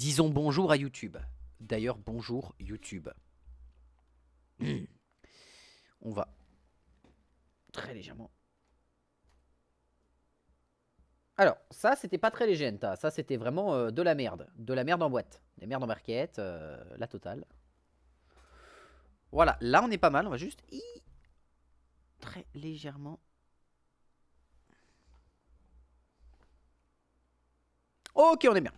Disons bonjour à YouTube. D'ailleurs, bonjour YouTube. On va très légèrement. Alors, ça, c'était pas très léger, Enta. Ça, c'était vraiment de la merde. De la merde en boîte. Des merdes en barquette, la totale. Voilà, là, on est pas mal. On va juste très légèrement. Ok, on est bien.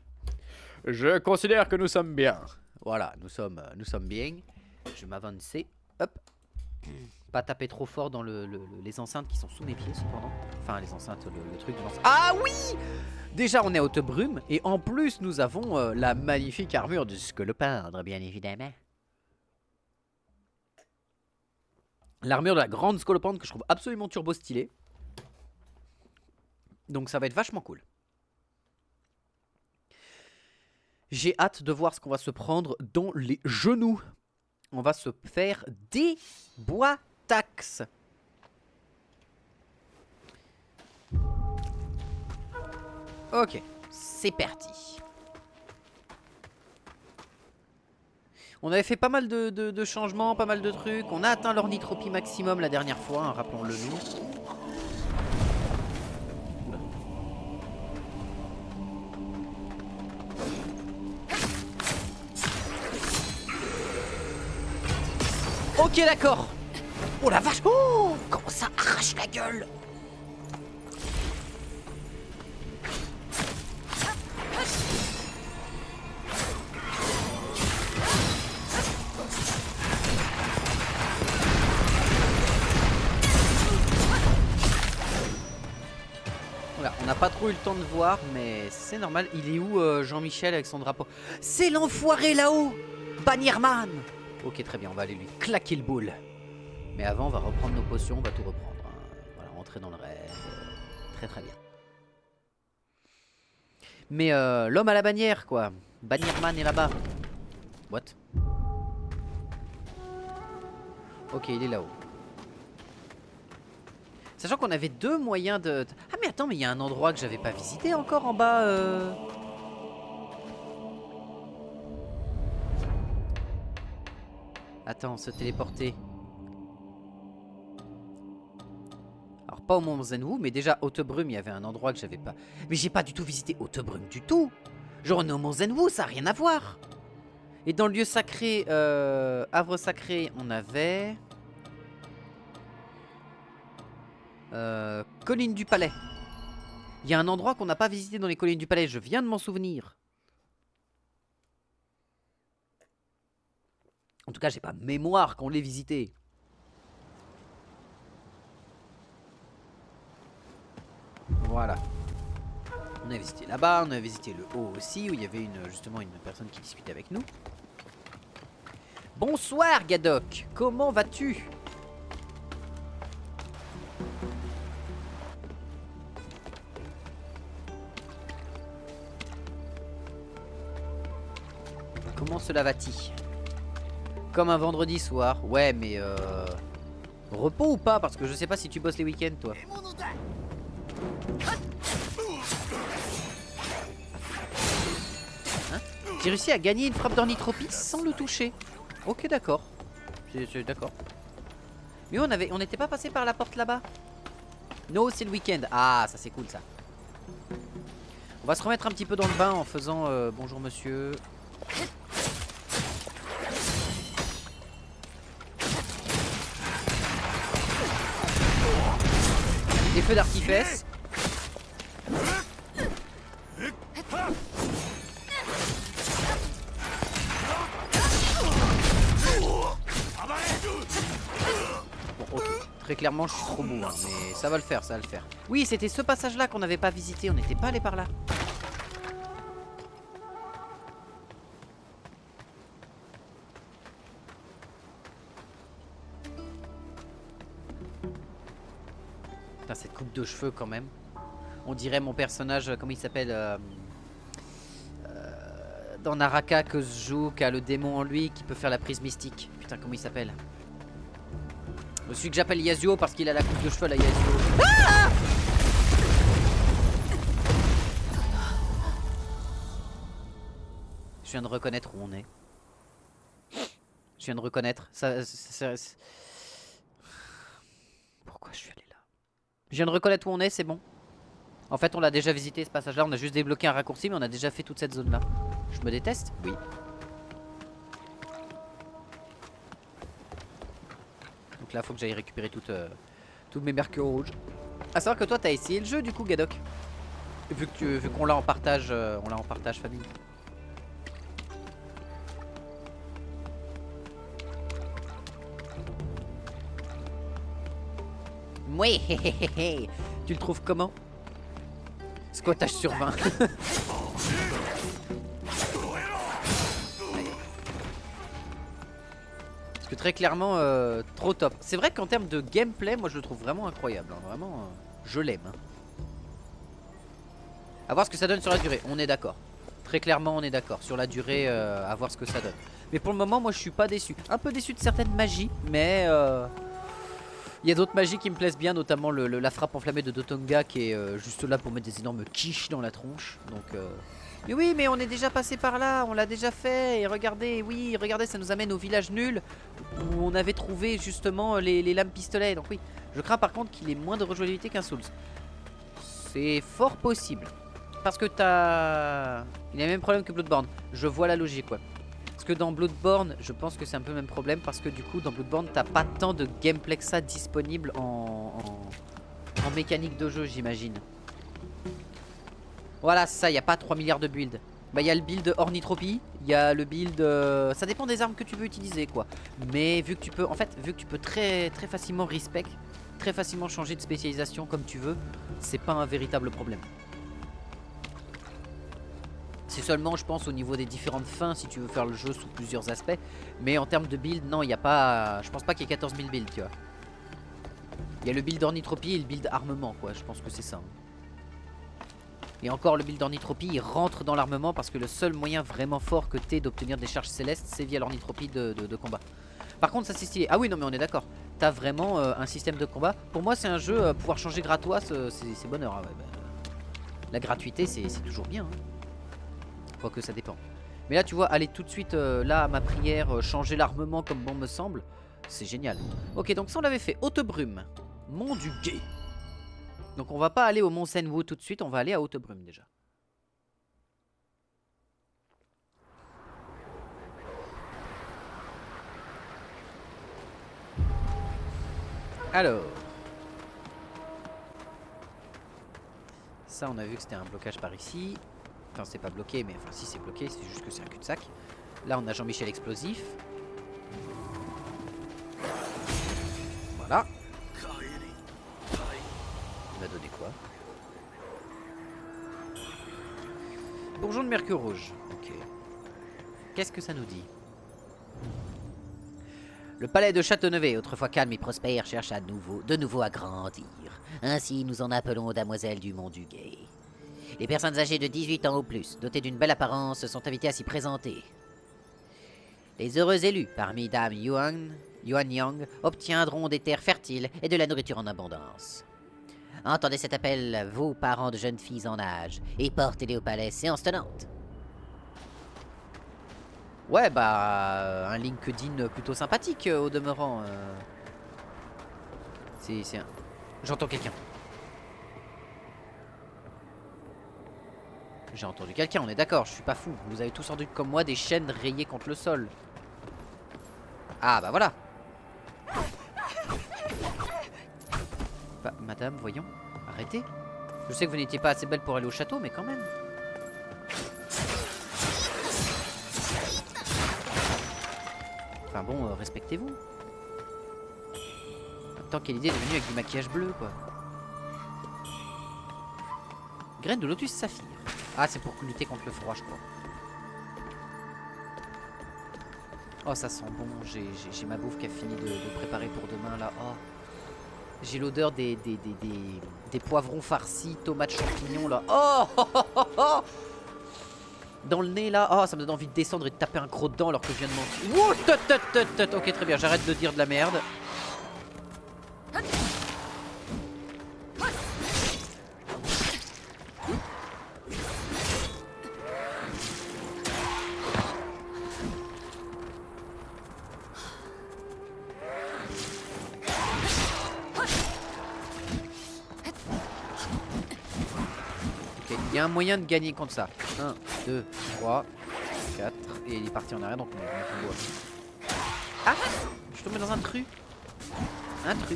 Je considère que nous sommes bien. Voilà, nous sommes bien. Je vais m'avancer. Hop. Pas taper trop fort dans les enceintes qui sont sous mes pieds, cependant. Enfin, les enceintes, le truc de l'enceinte. Ah oui! Déjà, on est à haute brume. Et en plus, nous avons la magnifique armure du scolopendre, bien évidemment. L'armure de la grande scolopendre que je trouve absolument turbo stylée. Donc ça va être vachement cool. J'ai hâte de voir ce qu'on va se prendre dans les genoux. On va se faire des boitax. Ok, c'est parti. On avait fait pas mal de changements, pas mal de trucs. On a atteint l'ornithropie maximum la dernière fois, hein, rappelons-le nous. Ok, d'accord. Oh la vache. Oh, comment ça arrache la gueule. Voilà, on n'a pas trop eu le temps de voir, mais c'est normal. Il est où Jean-Michel avec son drapeau? C'est l'enfoiré là-haut, Banierman. Ok, très bien, on va aller lui claquer le boule. Mais avant, on va reprendre nos potions, on va tout reprendre. Hein. Voilà, rentrer dans le rêve. Très très bien. Mais l'homme à la bannière, quoi. Banierman est là-bas. What? Ok, il est là-haut. Sachant qu'on avait deux moyens de... Ah mais attends, mais il y a un endroit que j'avais pas visité encore en bas. Attends, se téléporter. Alors pas au Mont Zenwu, mais déjà Haute-Brume, il y avait un endroit que j'avais pas... Mais j'ai pas du tout visité Haute-Brume du tout. Genre on est au Mont Zenwu, ça a rien à voir. Et dans le lieu sacré, Havre Sacré, on avait... Colline du Palais. Il y a un endroit qu'on n'a pas visité dans les collines du Palais, je viens de m'en souvenir. En tout cas, j'ai pas mémoire qu'on l'ait visité. Voilà. On a visité là-bas, on a visité le haut aussi, où il y avait justement une personne qui discutait avec nous. Bonsoir Gadok, comment vas-tu? Comment cela va-t-il? Comme un vendredi soir. Ouais, mais repos ou pas? Parce que je sais pas si tu bosses les week-ends, toi. Hein? J'ai réussi à gagner une frappe d'ornithropie sans le toucher. Ok, d'accord. D'accord. Mais on n'était pas passé par la porte là-bas? No, c'est le week-end. Ah, ça c'est cool ça. On va se remettre un petit peu dans le bain en faisant bonjour monsieur. Des feux d'artifice. Bon, ok. Très clairement, je suis trop beau, hein, mais ça va le faire, ça va le faire. Oui, c'était ce passage-là qu'on n'avait pas visité. On n'était pas allé par là. Putain, cette coupe de cheveux quand même. On dirait mon personnage, comment il s'appelle dans Naraka que je joue, qui a le démon en lui, qui peut faire la prise mystique. Putain, comment il s'appelle? Celui que j'appelle Yasuo parce qu'il a la coupe de cheveux à la Yasuo. Ah! viens de reconnaître où on est. Je viens de reconnaître. Pourquoi je suis allé là? Je viens de reconnaître où on est, c'est bon. En fait, on l'a déjà visité ce passage-là. On a juste débloqué un raccourci, mais on a déjà fait toute cette zone-là. Je me déteste? Oui. Donc là, faut que j'aille récupérer toutes mes mercures rouges. À savoir que toi, t'as essayé le jeu du coup, Gadok. Vu qu'on l'a en partage, famille. Oui, tu le trouves comment? Squattage sur 20. Parce que très clairement, trop top. C'est vrai qu'en termes de gameplay, moi je le trouve vraiment incroyable. Hein. Vraiment, je l'aime. Hein. A voir ce que ça donne sur la durée, on est d'accord. Très clairement, on est d'accord. Sur la durée, à voir ce que ça donne. Mais pour le moment, moi je suis pas déçu. Un peu déçu de certaines magies, mais... il y a d'autres magies qui me plaisent bien, notamment la frappe enflammée de Dotanga qui est juste là pour mettre des énormes quiches dans la tronche. Donc, mais oui, mais on est déjà passé par là, on l'a déjà fait. Et regardez, oui, regardez, ça nous amène au village nul où on avait trouvé justement les lames pistolets. Donc oui, je crains par contre qu'il ait moins de rejouabilité qu'un Souls. C'est fort possible. Parce que t'as... Il a le même problème que Bloodborne. Je vois la logique, ouais. Parce que dans Bloodborne, je pense que c'est un peu le même problème. Parce que du coup, dans Bloodborne, t'as pas tant de gameplay que ça disponible en mécanique de jeu, j'imagine. Voilà, c'est ça, il n'y a pas 3 milliards de builds. Bah, il y a le build Ornithropie, il y a le build... ça dépend des armes que tu veux utiliser, quoi. Mais vu que tu peux, en fait, vu que tu peux très facilement respec, très facilement changer de spécialisation comme tu veux, c'est pas un véritable problème. C'est seulement, je pense, au niveau des différentes fins, si tu veux faire le jeu sous plusieurs aspects. Mais en termes de build, non, il n'y a pas... Je pense pas qu'il y ait 14 000 builds, tu vois. Il y a le build Ornithropie et le build armement, quoi. Je pense que c'est ça. Et encore, le build Ornithropie, il rentre dans l'armement parce que le seul moyen vraiment fort que t'aies d'obtenir des charges célestes, c'est via l'Ornithropie de combat. Par contre, ça c'est stylé. Ah oui, non, mais on est d'accord. T'as vraiment un système de combat. Pour moi, c'est un jeu, pouvoir changer gratos, c'est bonheur. Ah ouais, bah, la gratuité, c'est toujours bien. Hein. Quoique ça dépend. Mais là tu vois, aller tout de suite là à ma prière, changer l'armement comme bon me semble, c'est génial. Ok, donc ça on l'avait fait. Haute-Brume, Mont du Guet. Donc on va pas aller au Mont Senwu tout de suite, on va aller à Haute-Brume déjà. Alors, ça on a vu que c'était un blocage par ici. Enfin c'est pas bloqué, mais enfin si c'est bloqué, c'est juste que c'est un cul-de-sac. Là on a Jean-Michel explosif. Voilà. Il m'a donné quoi? Bourgeon de mercure rouge. Ok. Qu'est-ce que ça nous dit? Le palais de Châteauneuf, autrefois calme et prospère, cherche de nouveau à grandir. Ainsi nous en appelons aux damoiselles du Mont du Guet. Les personnes âgées de 18 ans ou plus, dotées d'une belle apparence, sont invitées à s'y présenter. Les heureux élus, parmi Dame Yuan Yang, obtiendront des terres fertiles et de la nourriture en abondance. Entendez cet appel, vous, parents de jeunes filles en âge, et portez-les au palais, séance tenante. Ouais, bah, un LinkedIn plutôt sympathique au demeurant. C'est un... J'entends quelqu'un. J'ai entendu quelqu'un, on est d'accord, je suis pas fou. Vous avez tous entendu comme moi des chaînes rayées contre le sol. Ah bah voilà. Bah, madame, voyons, arrêtez. Je sais que vous n'étiez pas assez belle pour aller au château, mais quand même. Enfin bon, respectez-vous. En même temps, quelle idée de venir avec du maquillage bleu, quoi. Graine de lotus saphir. Ah, c'est pour lutter contre le froid, je crois. Oh, ça sent bon. J'ai ma bouffe qui a fini de préparer pour demain, là. Oh. J'ai l'odeur des poivrons farcis, tomates, champignons, là. Oh, oh, oh, oh, oh. Dans le nez, là. Oh, ça me donne envie de descendre et de taper un croc dedans alors que je viens de manger. Wow, ok, très bien. J'arrête de dire de la merde. Il y a un moyen de gagner contre ça. 1, 2, 3, 4. Et il est parti en arrière donc on voit. Ah, je suis tombé dans un tru. Un tru.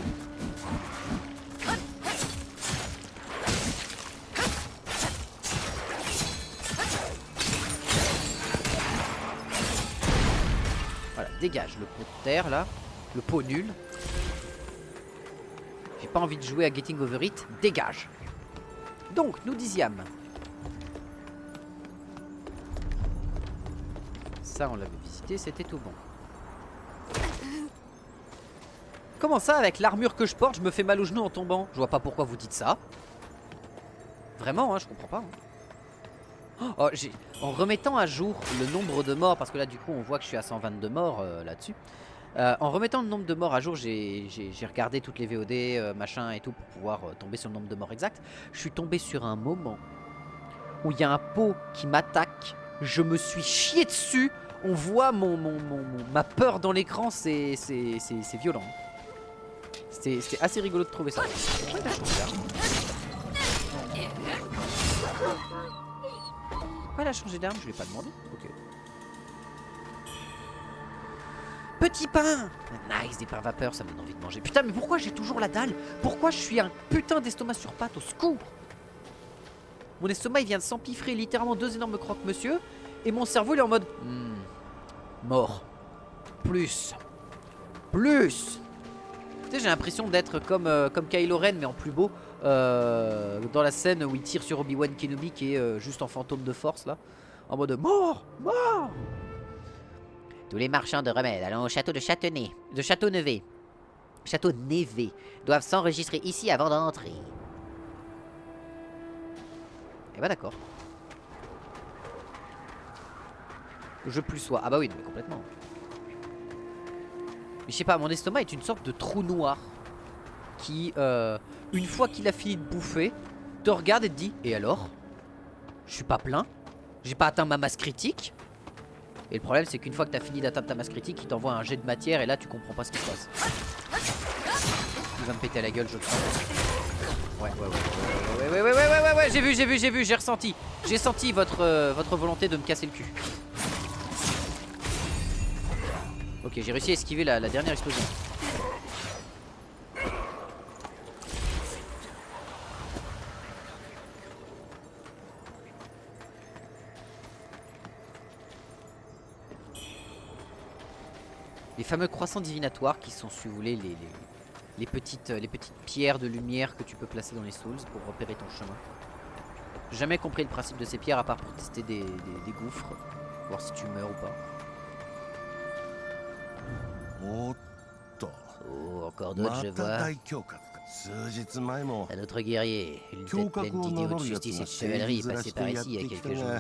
Voilà, dégage le pot de terre là. Le pot nul. J'ai pas envie de jouer à Getting Over It. Dégage. Donc, nous disions. Ça, on l'avait visité, c'était tout bon. Comment ça, avec l'armure que je porte, je me fais mal au genou en tombant? Je vois pas pourquoi vous dites ça. Vraiment, hein, je comprends pas. Hein. Oh, en remettant à jour le nombre de morts, parce que là, du coup, on voit que je suis à 122 morts là-dessus. En remettant le nombre de morts à jour, j'ai regardé toutes les VOD, machin et tout, pour pouvoir tomber sur le nombre de morts exact. Je suis tombé sur un moment où il y a un pot qui m'attaque. Je me suis chié dessus. On voit ma peur dans l'écran, c'est violent. C'était assez rigolo de trouver ça. Pourquoi il a changé d'arme? Pourquoi il a changé d'arme? Je lui ai pas demandé. Ok. Petit pain! Nice, des pains vapeur, ça me donne envie de manger. Putain, mais pourquoi j'ai toujours la dalle? Pourquoi je suis un putain d'estomac sur pattes? Au secours! Mon estomac, il vient de s'empiffrer littéralement 2 énormes croque-monsieur. Et mon cerveau, il est en mode... mort. Plus. Plus. Tu sais, j'ai l'impression d'être comme Kylo Ren, mais en plus beau. Dans la scène où il tire sur Obi-Wan Kenobi, qui est juste en fantôme de force, là. En mode mort! Mort! Tous les marchands de remèdes allant au château de Châteaunevet doivent s'enregistrer ici avant d'entrer. Eh bah d'accord. Je plus sois. Ah bah oui, mais complètement. Mais je sais pas, mon estomac est une sorte de trou noir qui, une fois qu'il a fini de bouffer, te regarde et te dit: et alors? Je suis pas plein? J'ai pas atteint ma masse critique? Et le problème, c'est qu'une fois que t'as fini d'atteindre ta masse critique, il t'envoie un jet de matière et là, tu comprends pas ce qui se passe. Il va me péter la gueule, je le sens. Ouais, j'ai vu, j'ai ressenti. J'ai senti votre volonté de me casser le cul. Ok, j'ai réussi à esquiver la dernière explosion. Les fameux croissants divinatoires qui sont, si vous voulez, les petites pierres de lumière que tu peux placer dans les souls pour repérer ton chemin. J'ai jamais compris le principe de ces pierres à part pour tester des gouffres, voir si tu meurs ou pas. Oh, encore d'autres, je vois. Un autre guerrier, une tête pleine d'idéaux de justice et de chevalerie est passé par ici il y a quelques jours.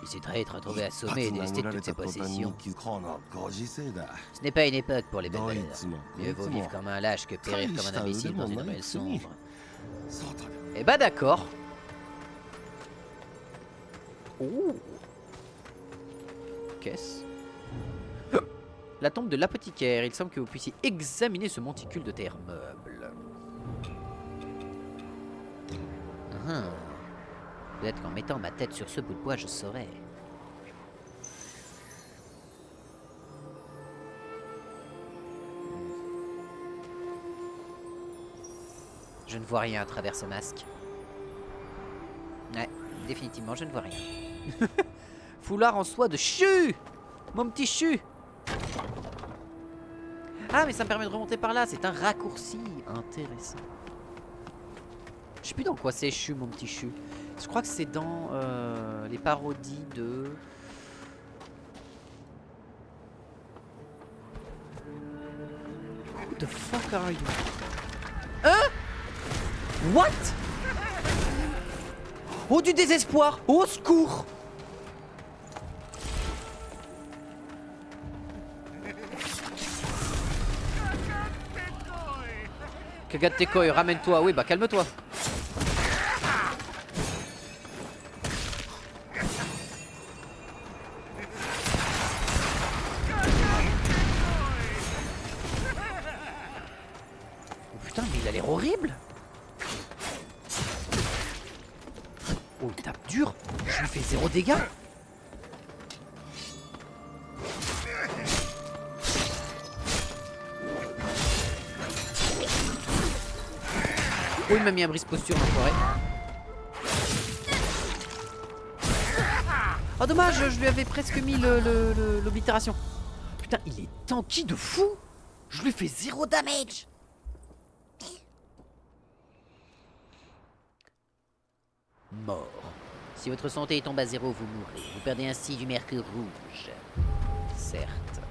Il s'est être retrouvé assommé et délesté de toutes ses possessions. Ce n'est pas une époque pour les belles valeurs. Mieux vaut vivre comme un lâche que périr comme un imbécile dans une ruelle sombre. Eh bah d'accord. Oh. Qu'est-ce? La tombe de l'apothicaire. Il semble que vous puissiez examiner ce monticule de terre meuble. Peut-être qu'en mettant ma tête sur ce bout de bois, je saurais. Je ne vois rien à travers ce masque. Ouais, définitivement, je ne vois rien. Foulard en soie de chu! Mon petit chu! Ah, mais ça me permet de remonter par là. C'est un raccourci. Intéressant. Je sais plus dans quoi c'est chu, mon petit chu. Je crois que c'est dans les parodies de... Who the fuck are you? Hein? What? Oh, du désespoir! Au secours! Kagatekoi, ramène-toi. Oui, bah calme-toi. Oh putain, mais il a l'air horrible. Oh, il tape dur. Je lui fais 0 dégâts. Oh, il m'a mis un brise posture, l'enfoiré. Oh, dommage, je lui avais presque mis l'oblitération. Putain, il est tanky de fou. Je lui fais 0 damage. Mort. Si votre santé tombe à 0, vous mourrez. Vous perdez ainsi du mercure rouge. Certes.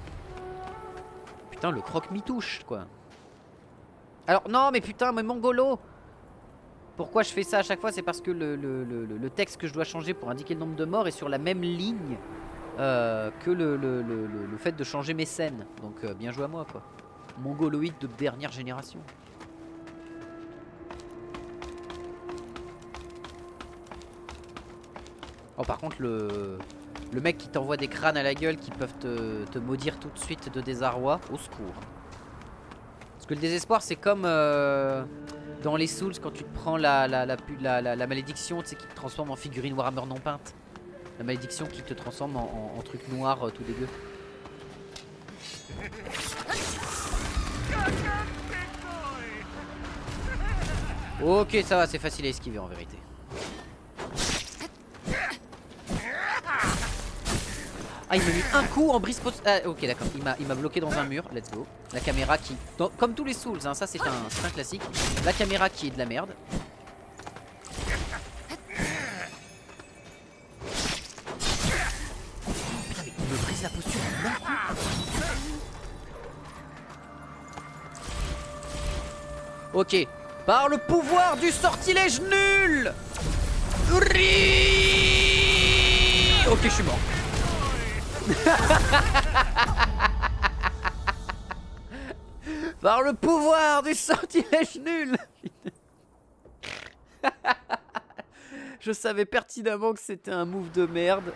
Putain, le croc m'y touche, quoi. Alors, non, mais putain, mais mongolo. Pourquoi je fais ça à chaque fois? C'est parce que le texte que je dois changer pour indiquer le nombre de morts est sur la même ligne que le fait de changer mes scènes. Donc, bien joué à moi, quoi. Mongoloïde de dernière génération. Oh, par contre, le mec qui t'envoie des crânes à la gueule qui peuvent te maudire tout de suite de désarroi, au secours. Parce que le désespoir, c'est comme dans les Souls, quand tu te prends la malédiction, tu sais, qui te transforme en figurine Warhammer non peinte. La malédiction qui te transforme en truc noir tout dégueu. Ok, ça va, c'est facile à esquiver en vérité. Ah, il m'a mis un coup en brise post. Ah, ok, d'accord. Il m'a bloqué dans un mur. Let's go. La caméra qui. Comme tous les Souls, hein, ça c'est un classique. La caméra qui est de la merde. Putain, mais il me brise la posture d'un coup. Ok. Par le pouvoir du sortilège nul. Ok, je suis mort. Par le pouvoir du sortilège nul. Je savais pertinemment que c'était un move de merde.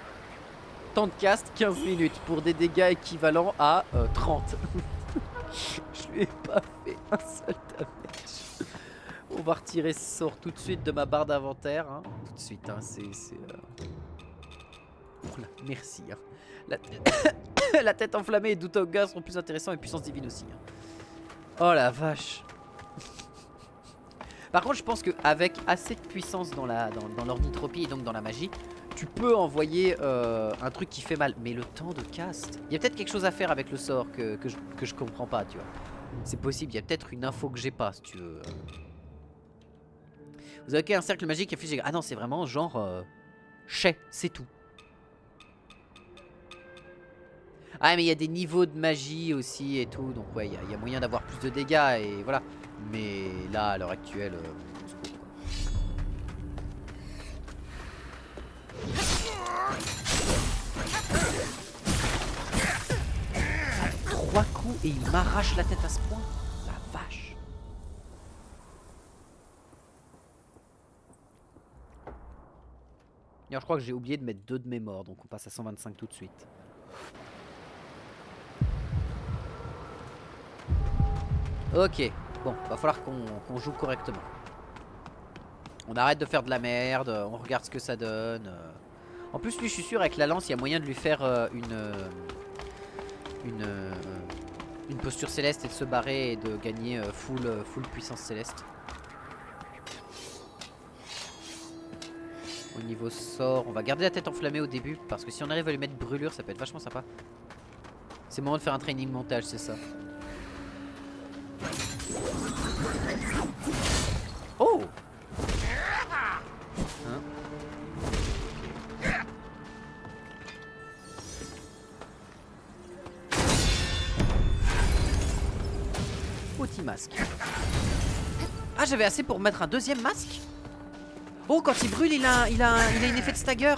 Temps de cast 15 minutes pour des dégâts équivalents à 30. Je lui ai pas fait un seul damage. On va retirer ce sort tout de suite de ma barre d'inventaire, hein. Tout de suite, hein. Voilà, merci, hein. La tête enflammée et Doutogga seront plus intéressants et puissance divine aussi, hein. Oh la vache. Par contre, je pense qu'avec assez de puissance dans l'ornithropie et donc dans la magie, tu peux envoyer un truc qui fait mal. Mais le temps de cast, il y a peut-être quelque chose à faire avec le sort que je comprends pas, tu vois. C'est possible, il y a peut-être une info que j'ai pas, si tu veux. Vous avez un cercle magique qui affiche... Ah non, c'est vraiment genre... chais, c'est tout. Ah, mais il y a des niveaux de magie aussi et tout. Donc ouais, il y a moyen d'avoir plus de dégâts et voilà. Mais là, à l'heure actuelle... Trois coups et il m'arrache la tête à ce point. La vache. Alors, je crois que j'ai oublié de mettre 2 de mes morts. Donc on passe à 125 tout de suite. Ok. Bon, va falloir qu'on joue correctement. On arrête de faire de la merde. On regarde ce que ça donne. En plus, lui, je suis sûr, avec la lance, il y a moyen de lui faire une posture céleste et de se barrer et de gagner full puissance céleste. Au niveau sort, on va garder la tête enflammée au début parce que si on arrive à lui mettre brûlure, ça peut être vachement sympa. C'est le moment de faire un training montage, c'est ça. Oh! Hein? Petit masque. Ah, j'avais assez pour mettre un deuxième masque? Oh, quand il brûle, il a un effet de stagger.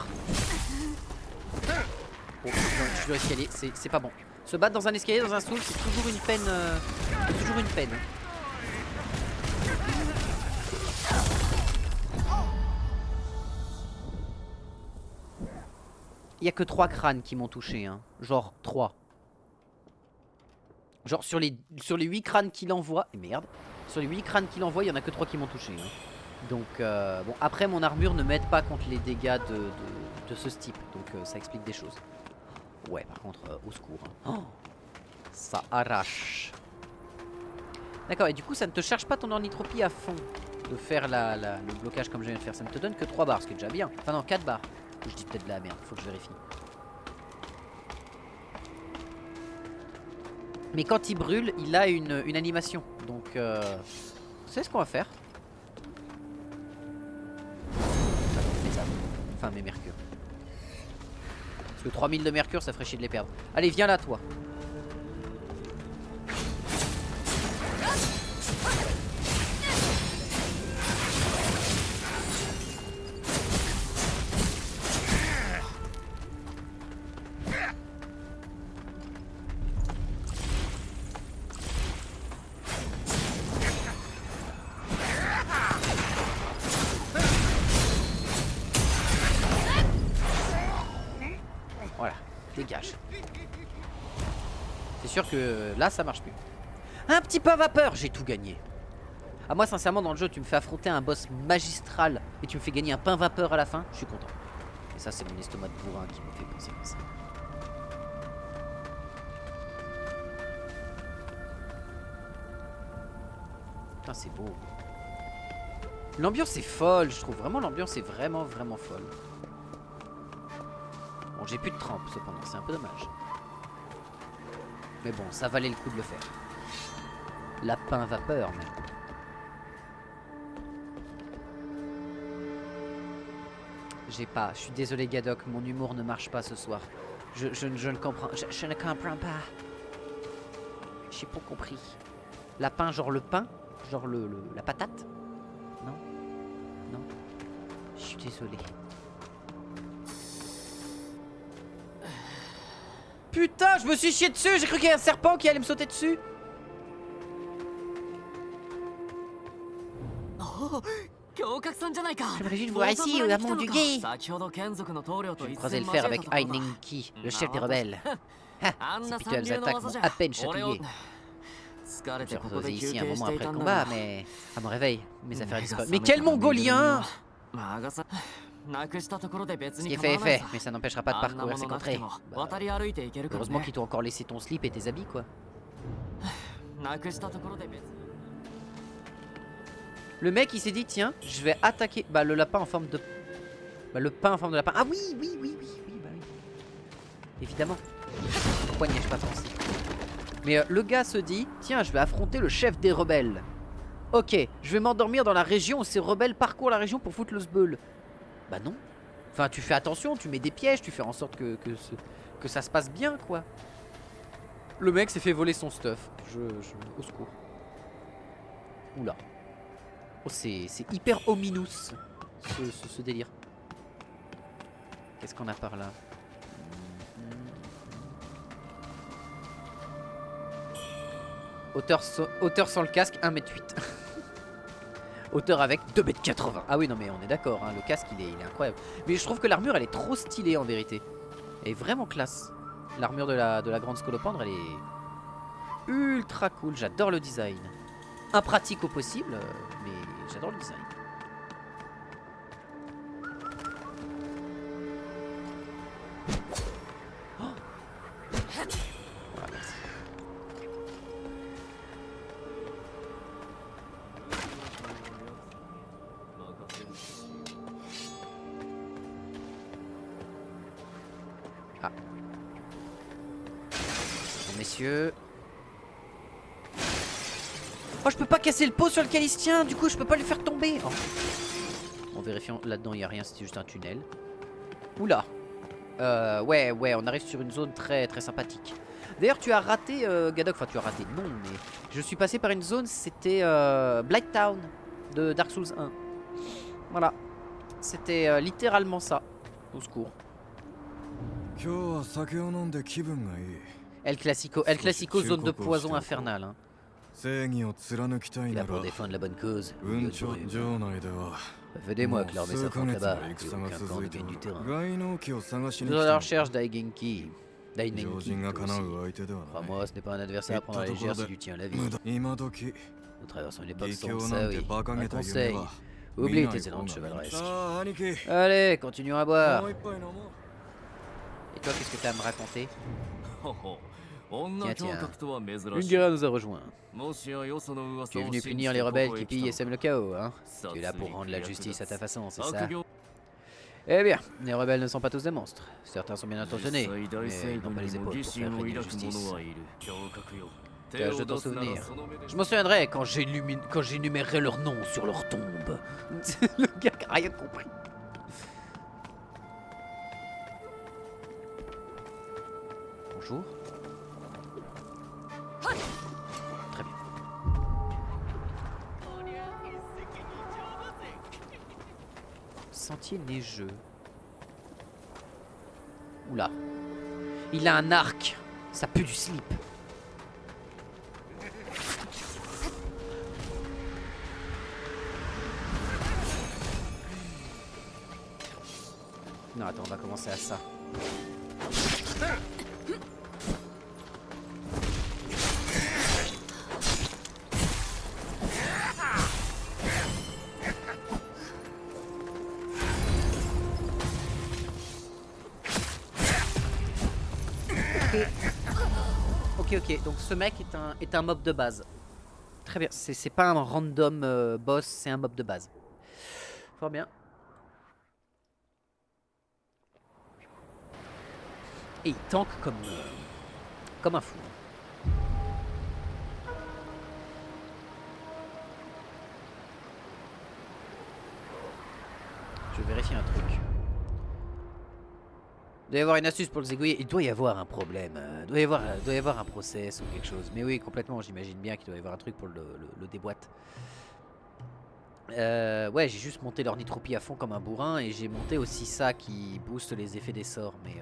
Oh, je suis dans l'escalier, c'est pas bon. Se battre dans un escalier, dans un soul, c'est toujours une peine. C'est toujours une peine. Il y a que 3 crânes qui m'ont touché, hein. Genre 3. Genre sur les 8 crânes qu'il envoie. Et merde. Sur les 8 crânes qu'il envoie, il y en a que 3 qui m'ont touché, hein. Donc bon, après mon armure ne m'aide pas contre les dégâts de ce type, donc ça explique des choses. Ouais, par contre, au secours. Hein. Oh, ça arrache. D'accord, et du coup ça ne te charge pas ton ornithropie à fond de faire le blocage comme je viens de faire. Ça ne te donne que 3 barres, ce qui est déjà bien. Enfin non, 4 barres. Je dis peut-être de la merde, faut que je vérifie. Mais quand il brûle, il a une animation. Donc, vous savez ce qu'on va faire? Mes âmes. Enfin, mes mercures. Parce que 3000 de mercure, ça ferait chier de les perdre. Allez, viens là, toi. Voilà, dégage. C'est sûr que là, ça marche plus. Un petit pain vapeur, j'ai tout gagné. Ah, moi, sincèrement, dans le jeu, tu me fais affronter un boss magistral et tu me fais gagner un pain vapeur à la fin, je suis content. Et ça, c'est mon estomac de bourrin qui me fait penser comme ça. Putain, c'est beau. L'ambiance est folle, je trouve. Vraiment, l'ambiance est vraiment folle. Bon, j'ai plus de trempe, cependant. C'est un peu dommage. Mais bon, ça valait le coup de le faire. Lapin vapeur, même. J'ai pas. Je suis désolé, Gadok. Mon humour ne marche pas ce soir. Je ne comprends. Je ne comprends pas. J'ai pas compris. Lapin, genre le pain? Genre la patate? Non? Non? Je suis désolé. Putain, je me suis chié dessus. J'ai cru qu'il y avait un serpent qui allait me sauter dessus. J'aimerais juste vous voir ici, au hameau du guet. J'ai croisé le fer avec Aininki, le chef des rebelles. Ces pitoyables attaques m'ont à peine chatouillé. J'ai reposé ici un moment après le combat, mais à mon réveil, mes affaires disparues. Mais quel mongolien! Ce qui est fait est fait, mais ça n'empêchera pas de parcourir ces contrées. Bah, heureusement qu'ils t'ont encore laissé ton slip et tes habits, quoi. Le mec, il s'est dit, tiens, je vais attaquer le lapin en forme de... le pain en forme de lapin. Ah oui, bah oui. Évidemment. Pourquoi n'y ai-je pas pensé? Mais le gars se dit, tiens, je vais affronter le chef des rebelles. Ok, je vais m'endormir dans la région où ces rebelles parcourent la région pour foutre le sbeul. Bah non. Enfin, tu fais attention, tu mets des pièges, tu fais en sorte que ça se passe bien, quoi. Le mec s'est fait voler son stuff. Au secours. Oula. Oh, c'est hyper ominous, ce délire. Qu'est-ce qu'on a par là? Hauteur sans le casque, 1m8. Hauteur avec 2m80. Ah oui, non mais on est d'accord, hein, le casque il est incroyable. Mais je trouve que l'armure elle est trop stylée en vérité. Elle est vraiment classe. L'armure de la grande scolopendre elle est ultra cool, j'adore le design. Impratique au possible, mais j'adore le design. Oh, voilà, merci. Ah. Bon, messieurs. Oh, je peux pas casser le pot sur lequel il se tient, du coup je peux pas le faire tomber. Oh. En vérifiant, là-dedans il n'y a rien, c'était juste un tunnel. Oula. Ouais, on arrive sur une zone très sympathique. D'ailleurs tu as raté, Gadok, enfin tu as raté, non, mais je suis passé par une zone, c'était Blighttown de Dark Souls 1. Voilà. C'était littéralement ça. Au secours. El Classico, zone de poison infernal. Hein. Là pour défendre la bonne cause. Venez-moi que l'armée s'affronte là-bas. Aucun camp ne gagne du terrain. Nous sommes à la recherche d'Aigenki. Crois-moi, ce n'est pas un adversaire à prendre à la légère si tu tiens la vie. Nous traversons une époque sombre, ça oui. Un conseil. Oublie tes élans de chevaleresque. Allez, continuons à boire. Et toi, qu'est-ce que t'as à me raconter? Tiens, tiens. Une guerre nous a rejoints. Tu es venu punir les rebelles qui pillent et sèment le chaos, hein? Tu es là pour rendre la justice à ta façon, c'est ça? Eh bien, les rebelles ne sont pas tous des monstres. Certains sont bien intentionnés, mais ils n'ont pas les épaules pour faire régner la justice. Tâche de t'en souvenir. Je m'en souviendrai quand j'énumérerai leurs noms sur leur tombe. Le gars qui a rien compris. Bonjour. Très bien. Sentier neigeux. Oula. Il a un arc. Ça pue du slip. Non, attends, on va commencer à ça. Ok, donc ce mec est un mob de base. Très bien, c'est pas un random boss, c'est un mob de base. Fort bien. Et il tank comme un fou. Je vais vérifier un truc. Il doit y avoir une astuce pour le zigouiller. Il doit y avoir un problème. Il doit y avoir un process ou quelque chose. Mais oui, complètement. J'imagine bien qu'il doit y avoir un truc pour le déboîte. Ouais, j'ai juste monté l'ornithropie à fond comme un bourrin. Et j'ai monté aussi ça qui booste les effets des sorts. Mais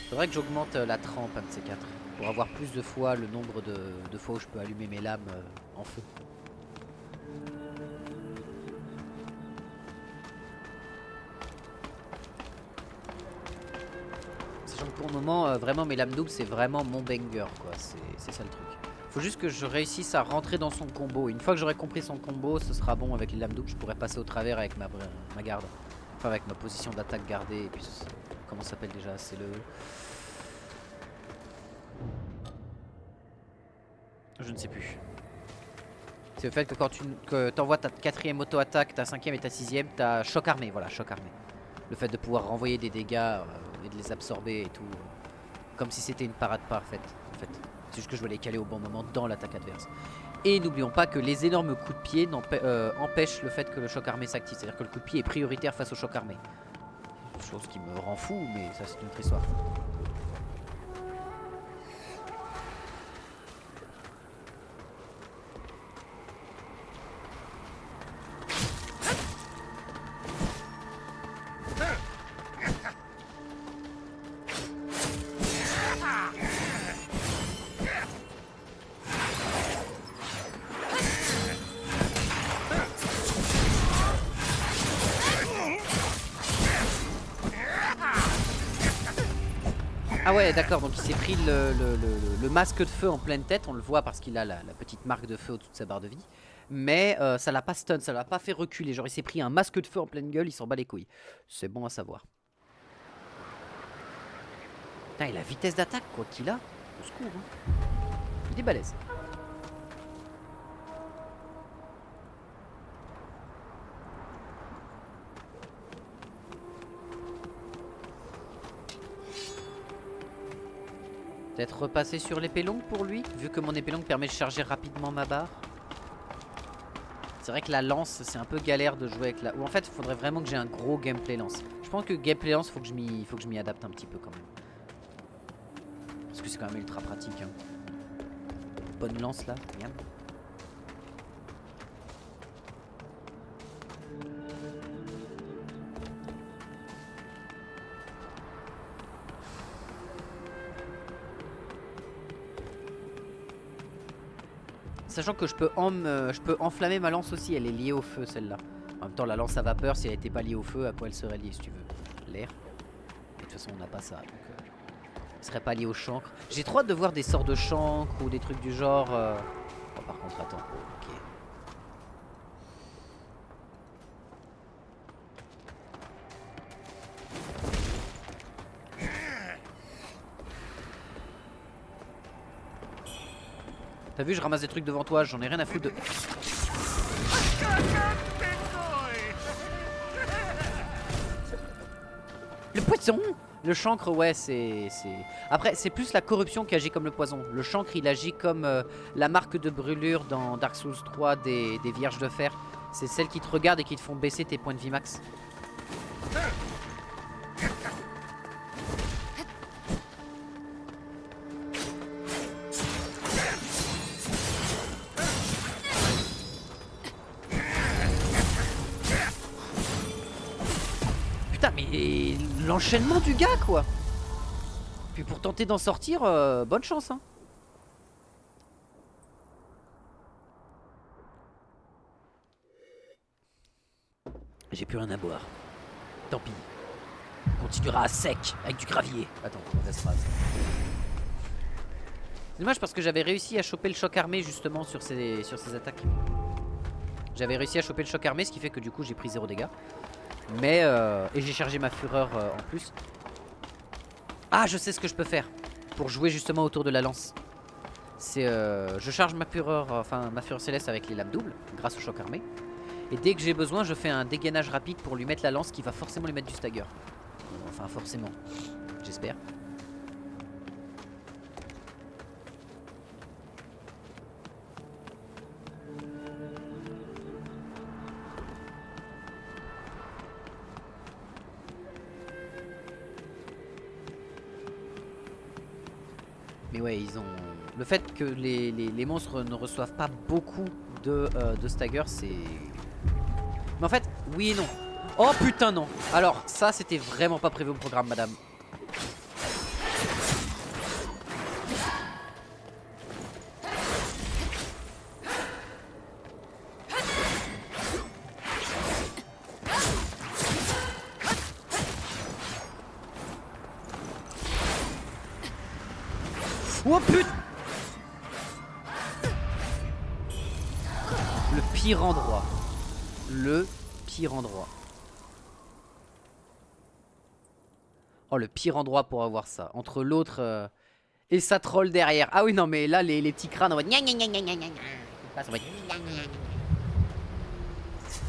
faudrait que j'augmente la trempe, un de ces quatre. Pour avoir plus de fois le nombre de fois où je peux allumer mes lames en feu. Pour le moment, vraiment mes lames doubles c'est vraiment mon banger quoi, c'est ça le truc. Faut juste que je réussisse à rentrer dans son combo. Une fois que j'aurai compris son combo, ce sera bon avec les lames doubles, je pourrai passer au travers avec ma garde. Enfin avec ma position d'attaque gardée et puis comment ça s'appelle déjà, c'est le... Je ne sais plus. C'est le fait que quand tu envoies ta 4ème auto-attaque, ta 5ème et ta 6ème, t'as choc armé, voilà, choc armé. Le fait de pouvoir renvoyer des dégâts et de les absorber et tout. Comme si c'était une parade parfaite en fait. C'est juste que je dois les caler au bon moment dans l'attaque adverse. Et n'oublions pas que les énormes coups de pied empêchent le fait que le choc armé s'active. C'est-à-dire que le coup de pied est prioritaire face au choc armé. Chose qui me rend fou, mais ça c'est une autre histoire. Ah ouais d'accord, donc il s'est pris le masque de feu en pleine tête. On le voit parce qu'il a la petite marque de feu au-dessus de sa barre de vie. Mais ça l'a pas stun, ça l'a pas fait reculer. Genre il s'est pris un masque de feu en pleine gueule, il s'en bat les couilles. C'est bon à savoir. Putain, et la vitesse d'attaque quoi qu'il a, au secours hein. Il est balèze. Peut-être repasser sur l'épée longue pour lui, vu que mon épée longue permet de charger rapidement ma barre. C'est vrai que la lance, c'est un peu galère de jouer avec la... Ou en fait, il faudrait vraiment que j'ai un gros gameplay lance. Je pense que gameplay lance, faut que je m'y adapte un petit peu quand même. Parce que c'est quand même ultra pratique. Hein. Bonne lance là, regarde. Sachant que je peux enflammer ma lance aussi, elle est liée au feu celle-là. En même temps la lance à vapeur, si elle n'était pas liée au feu, à quoi elle serait liée si tu veux? L'air. De toute façon on n'a pas ça, donc elle serait pas liée au chancre. J'ai trop hâte de voir des sorts de chancre ou des trucs du genre. Oh, par contre attends, ok. T'as vu, je ramasse des trucs devant toi, j'en ai rien à foutre de... Le poison! Le chancre, ouais, c'est... Après, c'est plus la corruption qui agit comme le poison. Le chancre, il agit comme la marque de brûlure dans Dark Souls 3 des vierges de fer. C'est celles qui te regardent et qui te font baisser tes points de vie max. Putain, mais l'enchaînement du gars, quoi. Puis pour tenter d'en sortir, bonne chance, hein. J'ai plus rien à boire. Tant pis. On continuera à sec avec du gravier. Attends, comment ça se passe? C'est dommage parce que j'avais réussi à choper le choc armé justement sur ces attaques. J'avais réussi à choper le choc armé, ce qui fait que du coup j'ai pris 0 dégâts. Mais et j'ai chargé ma fureur en plus. Ah, je sais ce que je peux faire pour jouer justement autour de la lance. C'est je charge ma fureur, enfin ma fureur céleste avec les lames doubles grâce au choc armé. Et dès que j'ai besoin, je fais un dégainage rapide pour lui mettre la lance qui va forcément lui mettre du stagger. Enfin forcément, j'espère. Mais ouais, ils ont... Le fait que les monstres ne reçoivent pas beaucoup de stagger, c'est... Mais en fait, oui et non. Oh putain non. Alors ça c'était vraiment pas prévu au programme, madame. Oh putain. Le pire endroit. Le pire endroit. Oh, le pire endroit pour avoir ça. Entre l'autre et sa troll derrière. Ah oui, non, mais là, les petits crânes en mode...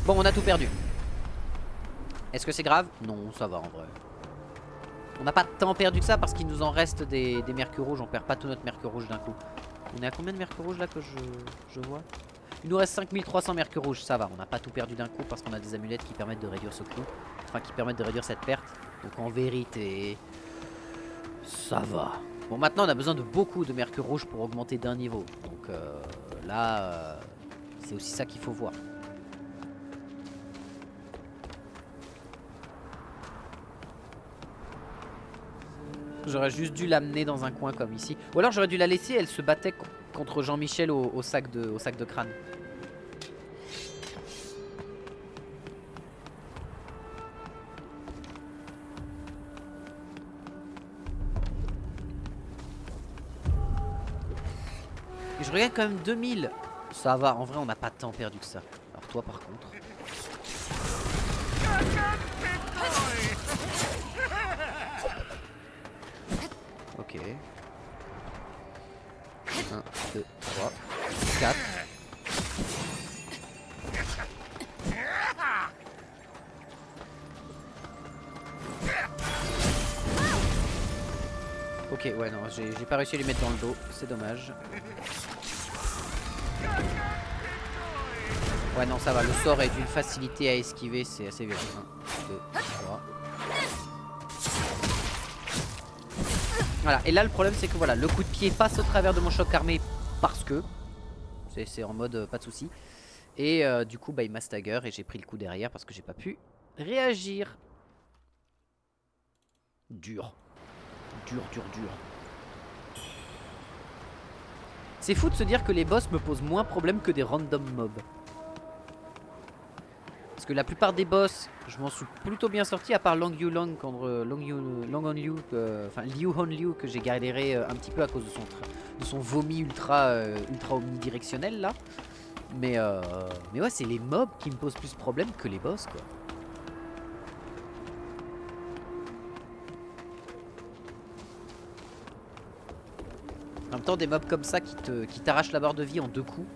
Bon, on a tout perdu. Est-ce que c'est grave? Non, ça va en vrai. On n'a pas tant perdu que ça parce qu'il nous en reste des mercures rouges. On perd pas tout notre mercure rouge d'un coup. On est à combien de mercure rouge là que je vois? Il nous reste 5300 mercure rouge, ça va. On n'a pas tout perdu d'un coup parce qu'on a des amulettes qui permettent de réduire ce coup. Enfin, qui permettent de réduire cette perte. Donc en vérité, ça va. Bon, maintenant on a besoin de beaucoup de mercure rouge pour augmenter d'un niveau. Donc là, c'est aussi ça qu'il faut voir. J'aurais juste dû l'amener dans un coin comme ici. Ou alors j'aurais dû la laisser, elle se battait contre Jean-Michel au sac de crâne. Et je regarde quand même 2000. Ça va, en vrai on n'a pas tant perdu que ça. Alors toi par contre... Ok. 1, 2, 3, 4. Ok, ouais, non, j'ai pas réussi à lui mettre dans le dos, c'est dommage. Ouais, non, ça va, le sort est d'une facilité à esquiver, c'est assez violent. 1, 2, 3. Voilà, et là le problème c'est que voilà, le coup de pied passe au travers de mon choc armé parce que c'est en mode pas de soucis. Et du coup bah il m'a stagger et j'ai pris le coup derrière parce que j'ai pas pu réagir. Dur. Dur. C'est fou de se dire que les boss me posent moins problème que des random mobs. Parce que la plupart des boss, je m'en suis plutôt bien sorti, à part Long Yulang contre Long On Liu, enfin Liu Hon Liu que j'ai galéré un petit peu à cause de son vomi ultra omnidirectionnel là. Mais ouais, c'est les mobs qui me posent plus problème que les boss quoi. Non même temps, des mobs comme ça qui t'arrachent la barre de vie en 2 coups.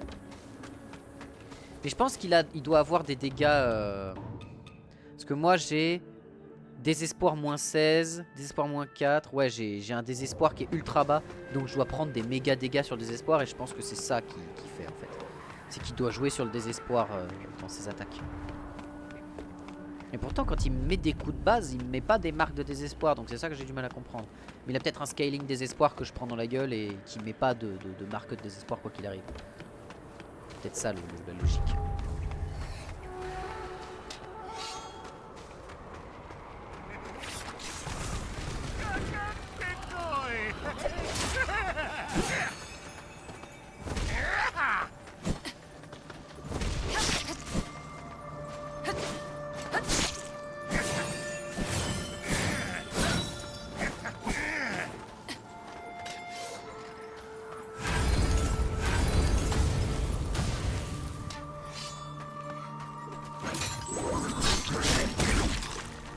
Mais je pense il doit avoir des dégâts... Parce que moi j'ai... Désespoir moins 16, désespoir moins 4. Ouais, j'ai un désespoir qui est ultra bas. Donc je dois prendre des méga dégâts sur le désespoir. Et je pense que c'est ça qui fait en fait. C'est qu'il doit jouer sur le désespoir dans ses attaques. Et pourtant quand il me met des coups de base, il me met pas des marques de désespoir. Donc c'est ça que j'ai du mal à comprendre. Mais il a peut-être un scaling désespoir que je prends dans la gueule. Et qui met pas de marque de désespoir quoi qu'il arrive. Peut-être ça la logique.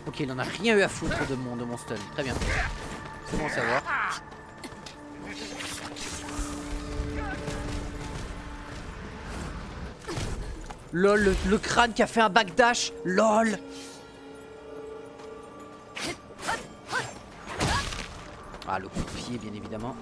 Ok, il en a rien eu à foutre de mon stun. Très bien. C'est bon à savoir. LOL, le crâne qui a fait un backdash. LOL. Ah, le coup de pied, bien évidemment.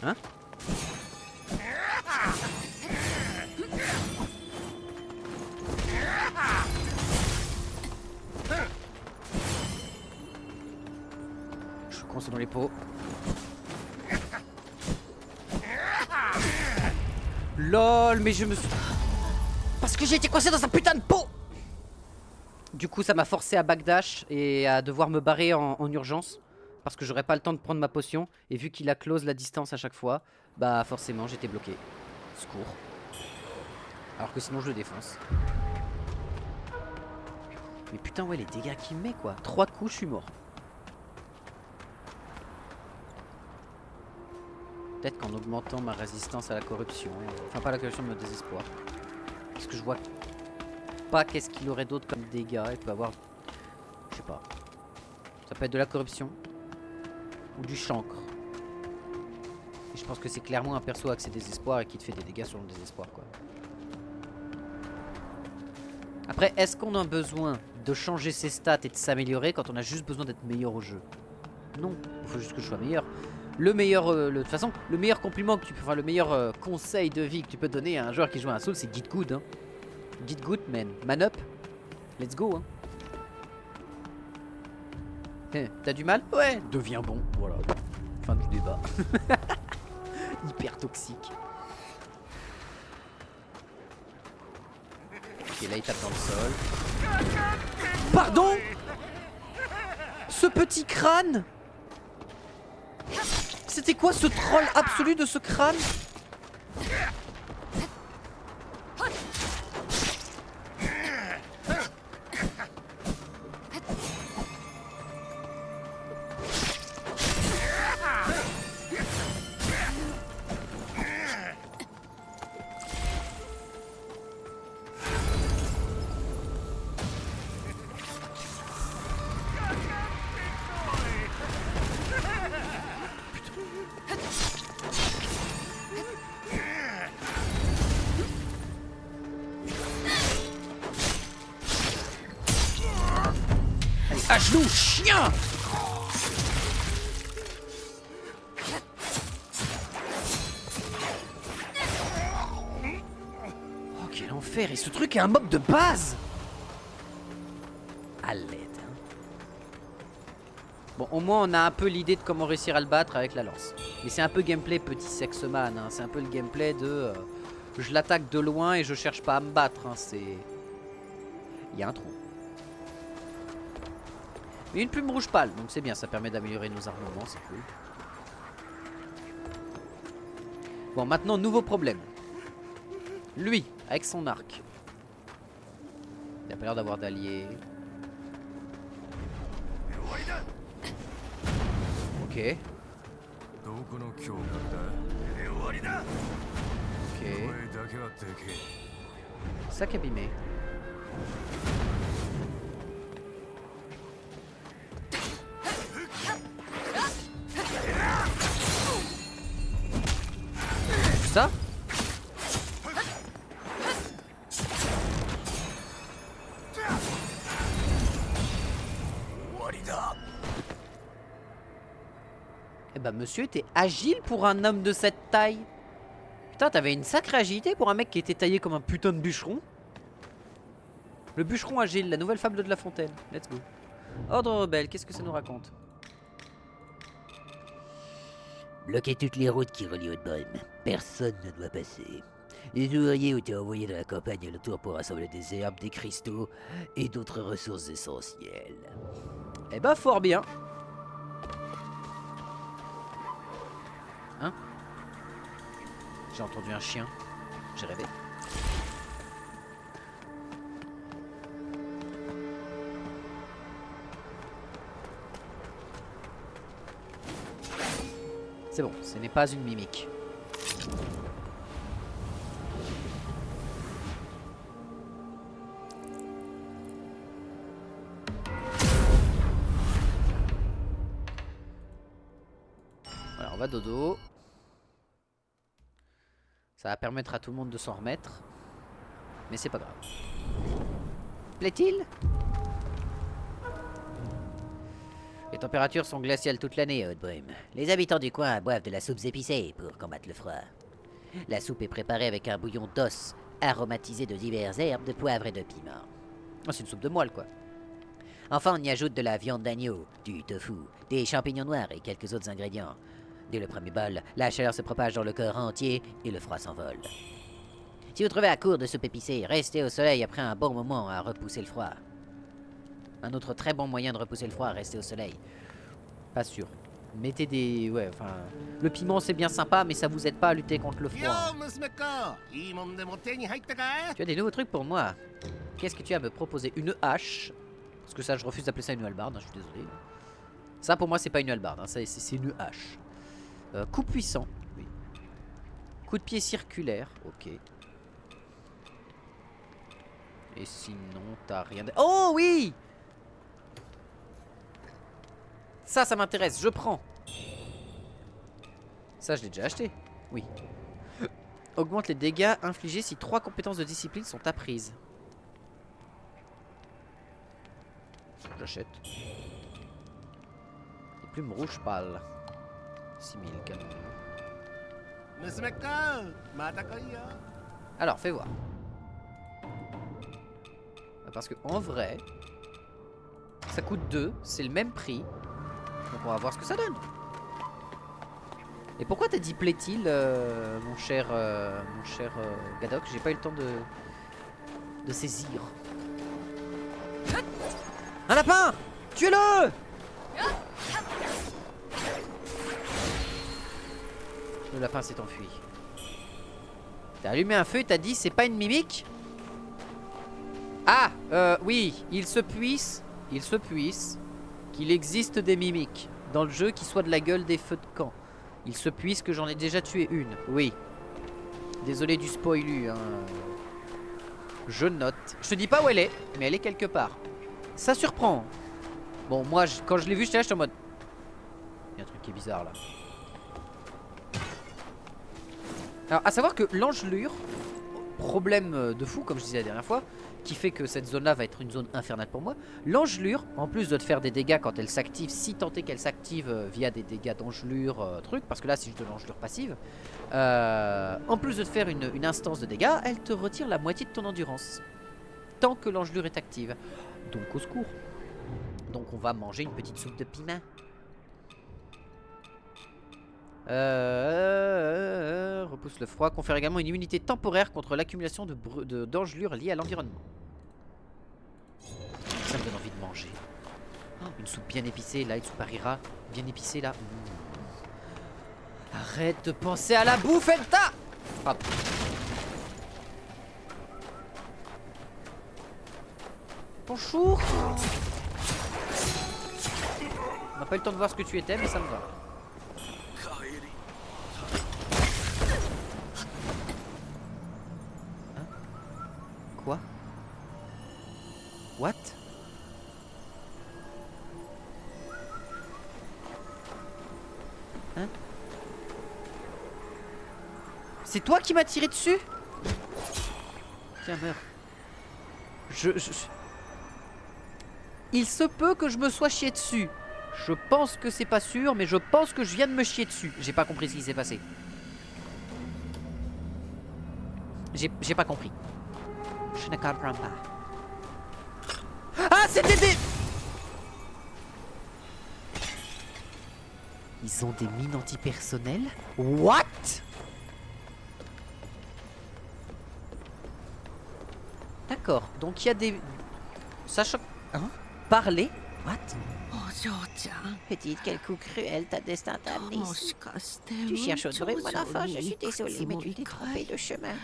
Hein? Je suis coincé dans les pots. LOL, mais je me suis... Parce que j'ai été coincé dans un putain de pot. Du coup ça m'a forcé à backdash et à devoir me barrer en urgence. Parce que j'aurais pas le temps de prendre ma potion. Et vu qu'il a close la distance à chaque fois, bah forcément j'étais bloqué. Secours. Alors que sinon je le défonce. Mais putain ouais les dégâts qu'il met quoi. 3 coups je suis mort. Peut-être qu'en augmentant ma résistance à la corruption. Enfin pas la corruption mais au désespoir. Parce que je vois pas qu'est-ce qu'il aurait d'autre comme dégâts. Il peut avoir... Je sais pas. Ça peut être de la corruption. Ou du chancre. Et je pense que c'est clairement un perso avec ses désespoirs et qui te fait des dégâts sur le désespoir quoi. Après, est-ce qu'on a besoin de changer ses stats et de s'améliorer quand on a juste besoin d'être meilleur au jeu? Non, il faut juste que je sois meilleur. Le meilleur, de toute façon, le meilleur compliment que tu peux, enfin le meilleur conseil de vie que tu peux donner à un joueur qui joue à un Soul, c'est get good. Hein. Get good, man. Man up. Let's go. Hein. T'as du mal? Ouais. Deviens bon. Voilà. Fin du débat. Hyper toxique. Ok, là il tape dans le sol. Pardon? Ce petit crâne? C'était quoi ce troll absolu de ce crâne? À genoux, chien! Oh quel enfer! Et ce truc est un mob de base! À l'aide. Bon, au moins on a un peu l'idée de comment réussir à le battre avec la lance. Mais c'est un peu gameplay petit sexman, hein. C'est un peu le gameplay de... je l'attaque de loin et je cherche pas à me battre, hein. C'est... Il y a un trou. Mais une plume rouge pâle, donc c'est bien, ça permet d'améliorer nos armements, c'est cool. Bon, maintenant, nouveau problème. Lui, avec son arc. Il a pas l'air d'avoir d'alliés. Ok. Ok. Sac abîmé. Ça? Eh bah monsieur était agile pour un homme de cette taille. Putain, t'avais une sacrée agilité pour un mec qui était taillé comme un putain de bûcheron. Le bûcheron agile, la nouvelle fable de La Fontaine. Let's go. Ordre rebelle, qu'est-ce que ça nous raconte? Bloquez toutes les routes qui relient Haute-Brème. Personne ne doit passer. Les ouvriers ont été envoyés dans la campagne alentour pour rassembler des herbes, des cristaux et d'autres ressources essentielles. Eh bah fort bien. Hein? J'ai entendu un chien. J'ai rêvé. C'est bon, ce n'est pas une mimique. Voilà, on va dodo. Ça va permettre à tout le monde de s'en remettre. Mais c'est pas grave. Plaît-il? Les températures sont glaciales toute l'année à Haute-Brème. Les habitants du coin boivent de la soupe épicée pour combattre le froid. La soupe est préparée avec un bouillon d'os aromatisé de diverses herbes, de poivre et de piment. Oh, c'est une soupe de moelle, quoi. Enfin, on y ajoute de la viande d'agneau, du tofu, des champignons noirs et quelques autres ingrédients. Dès le premier bol, la chaleur se propage dans le corps entier et le froid s'envole. Si vous trouvez à court de soupe épicée, restez au soleil après un bon moment à repousser le froid. Un autre très bon moyen de repousser le froid, rester au soleil. Pas sûr. Mettez des... Ouais, enfin... Le piment, c'est bien sympa, mais ça vous aide pas à lutter contre le froid. Tu as des nouveaux trucs pour moi. Qu'est-ce que tu as à me proposer? Une hache. Parce que ça, je refuse d'appeler ça une hallebarde, hein, je suis désolé. Ça, pour moi, c'est pas une hallebarde, hein, c'est une hache. Coup puissant, oui. Coup de pied circulaire, ok. Et sinon, t'as rien de... Oh oui! Ça m'intéresse, je prends. Ça, je l'ai déjà acheté. Oui. Augmente les dégâts infligés si 3 compétences de discipline sont apprises. J'achète. Les plumes rouges pâles. 6000 canons. Alors, fais voir. Parce que en vrai, ça coûte 2, c'est le même prix. Donc on va voir ce que ça donne. Et pourquoi t'as dit plaît-il, mon cher Gadok? J'ai pas eu le temps de saisir. Un lapin! Tuez-le! Le lapin s'est enfui. T'as allumé un feu et t'as dit c'est pas une mimique? Ah, oui, il se puisse qu'il existe des mimiques dans le jeu qui soient de la gueule des feux de camp. Il se puisse que j'en ai déjà tué une, oui. Désolé du spoilu, hein. Je note. Je te dis pas où elle est, mais elle est quelque part. Ça surprend. Bon, moi, quand je l'ai vu, j'étais là, j'étais en mode... Il y a un truc qui est bizarre, là. Alors, à savoir que l'engelure, problème de fou, comme je disais la dernière fois, qui fait que cette zone-là va être une zone infernale pour moi. L'engelure, en plus de te faire des dégâts quand elle s'active, si tant est qu'elle s'active via des dégâts d'engelure, parce que là, c'est juste de l'engelure passive, en plus de te faire une instance de dégâts, elle te retire la moitié de ton endurance. Tant que l'engelure est active. Donc, au secours. Donc, on va manger une petite soupe de piment. Repousse le froid. Confère également une immunité temporaire contre l'accumulation d'engelures liées à l'environnement. Ça me donne envie de manger. Oh, une soupe bien épicée, là, une soupe harira. Bien épicée, là. Arrête de penser à la bouffe, Elta! Pardon. Bonjour. On n'a pas eu le temps de voir ce que tu étais, mais ça me va. Quoi? What? Hein? C'est toi qui m'as tiré dessus? Tiens, meurs. Il se peut que je me sois chié dessus. Je pense que c'est pas sûr, mais je pense que je viens de me chier dessus. J'ai pas compris ce qui s'est passé. J'ai pas compris. Je ne comprends pas. Ah, c'était des... Ils ont des mines antipersonnelles? What? D'accord, donc il y a des... Sachant... Hein? Parler? What? Petite, quel coup cruel ta destin t'a amené ici. Tu cherches Audrey, mon enfant, je suis désolée, mais tu t'es trompé de chemin.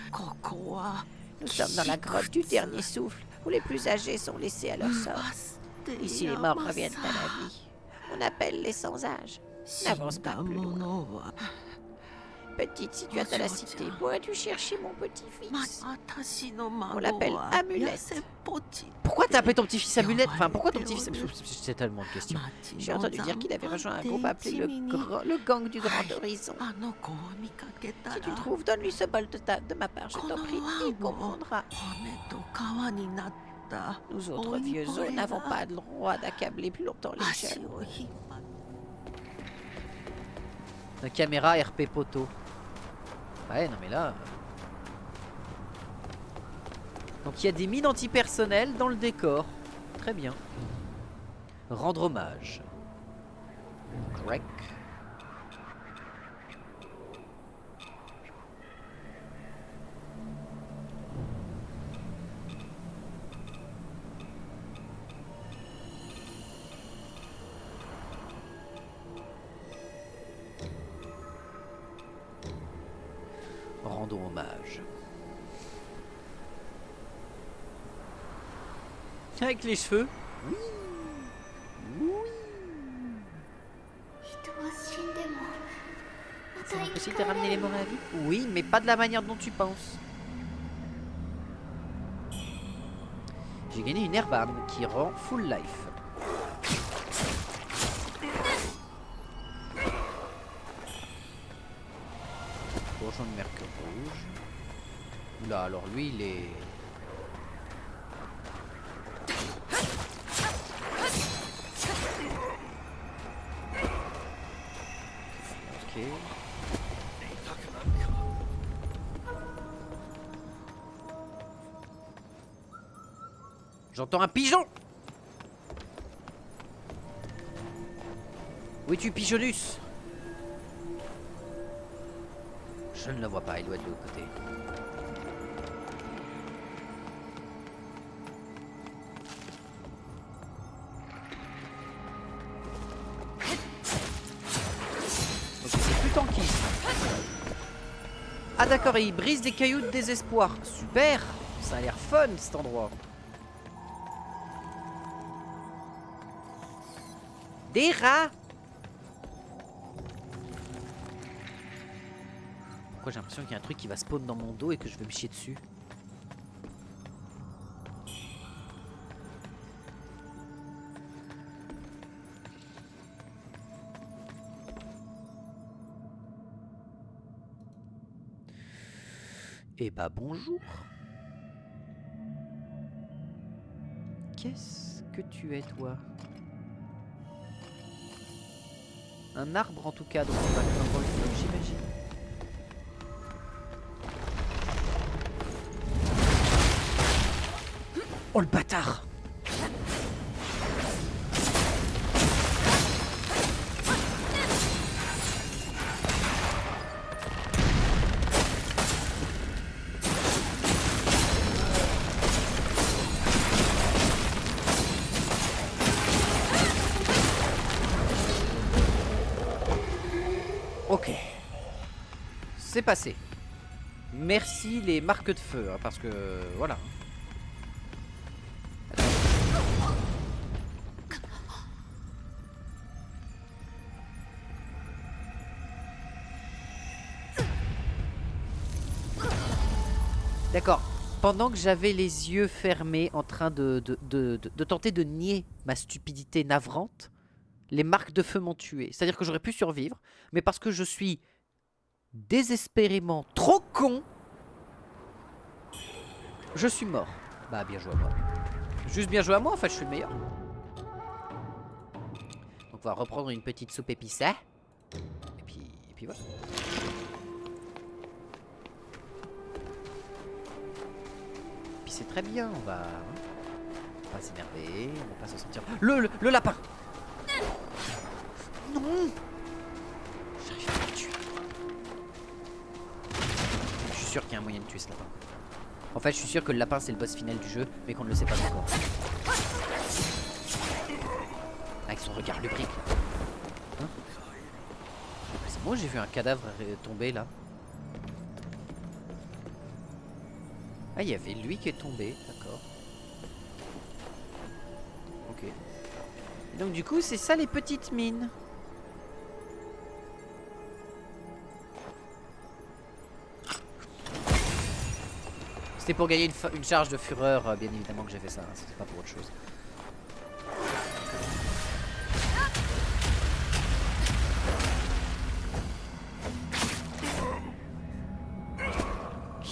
Nous sommes dans la grotte du dernier souffle, où les plus âgés sont laissés à leur sort. Ici, les morts reviennent à la vie. On appelle les sans-âge. N'avance pas plus loin. Petite, si tu as de la cité, pourrais-tu chercher mon petit-fils? On l'appelle Amulette. Pourquoi t'as appelé ton petit-fils Amulette? Enfin, pourquoi ton petit-fils... C'est tellement de questions. J'ai entendu dire qu'il avait rejoint un groupe appelé le gang du Grand Horizon. Si tu le trouves, donne-lui ce bol de ma part, je t'en prie, il comprendra. Nous autres vieux os n'avons pas le droit d'accabler plus longtemps les jeunes. La caméra RP poteau. Ouais, non mais là... Donc il y a des mines antipersonnelles dans le décor. Très bien. Rendre hommage. Greg. Rendons hommage. Avec les cheveux. Oui. Oui. C'est possible de ramener les morts à la vie? Oui, mais pas de la manière dont tu penses. J'ai gagné une herbarde qui rend full life. Bourgeon de mercure rouge. Oula, alors lui il est... Ok. J'entends un pigeon. Où es-tu, pigeonus? Je ne le vois pas, il doit être de l'autre côté. Ok, c'est plus tanky. Ah d'accord, et il brise des cailloux de désespoir. Super. Ça a l'air fun cet endroit. Des rats. Pourquoi j'ai l'impression qu'il y a un truc qui va spawn dans mon dos et que je vais me chier dessus? Eh bah bonjour. Qu'est-ce que tu es toi? Un arbre en tout cas, donc on va faire dans le feu, j'imagine. Oh le bâtard! Ok. C'est passé. Merci les marques de feu, hein, parce que voilà. D'accord. pendant que j'avais les yeux fermés en train de tenter de nier ma stupidité navrante, les marques de feu m'ont tué. C'est-à-dire que j'aurais pu survivre, mais parce que je suis désespérément trop con, je suis mort. Bah bien joué à moi. Juste bien joué à moi, en fait je suis le meilleur. Donc on va reprendre une petite soupe épicée. Et puis voilà. Puis c'est très bien, on va s'énerver, on va pas se sentir... Le lapin. Non. J'arrive pas à le tuer. Je suis sûr qu'il y a un moyen de tuer ce lapin. En fait, je suis sûr que le lapin c'est le boss final du jeu, mais qu'on ne le sait pas encore. Avec son regard lubrique. Hein, c'est moi, j'ai vu un cadavre tomber là. Ah, il y avait lui qui est tombé, d'accord. Ok. Et donc du coup, c'est ça les petites mines. C'était pour gagner une charge de fureur, bien évidemment que j'ai fait ça, hein. C'était pas pour autre chose.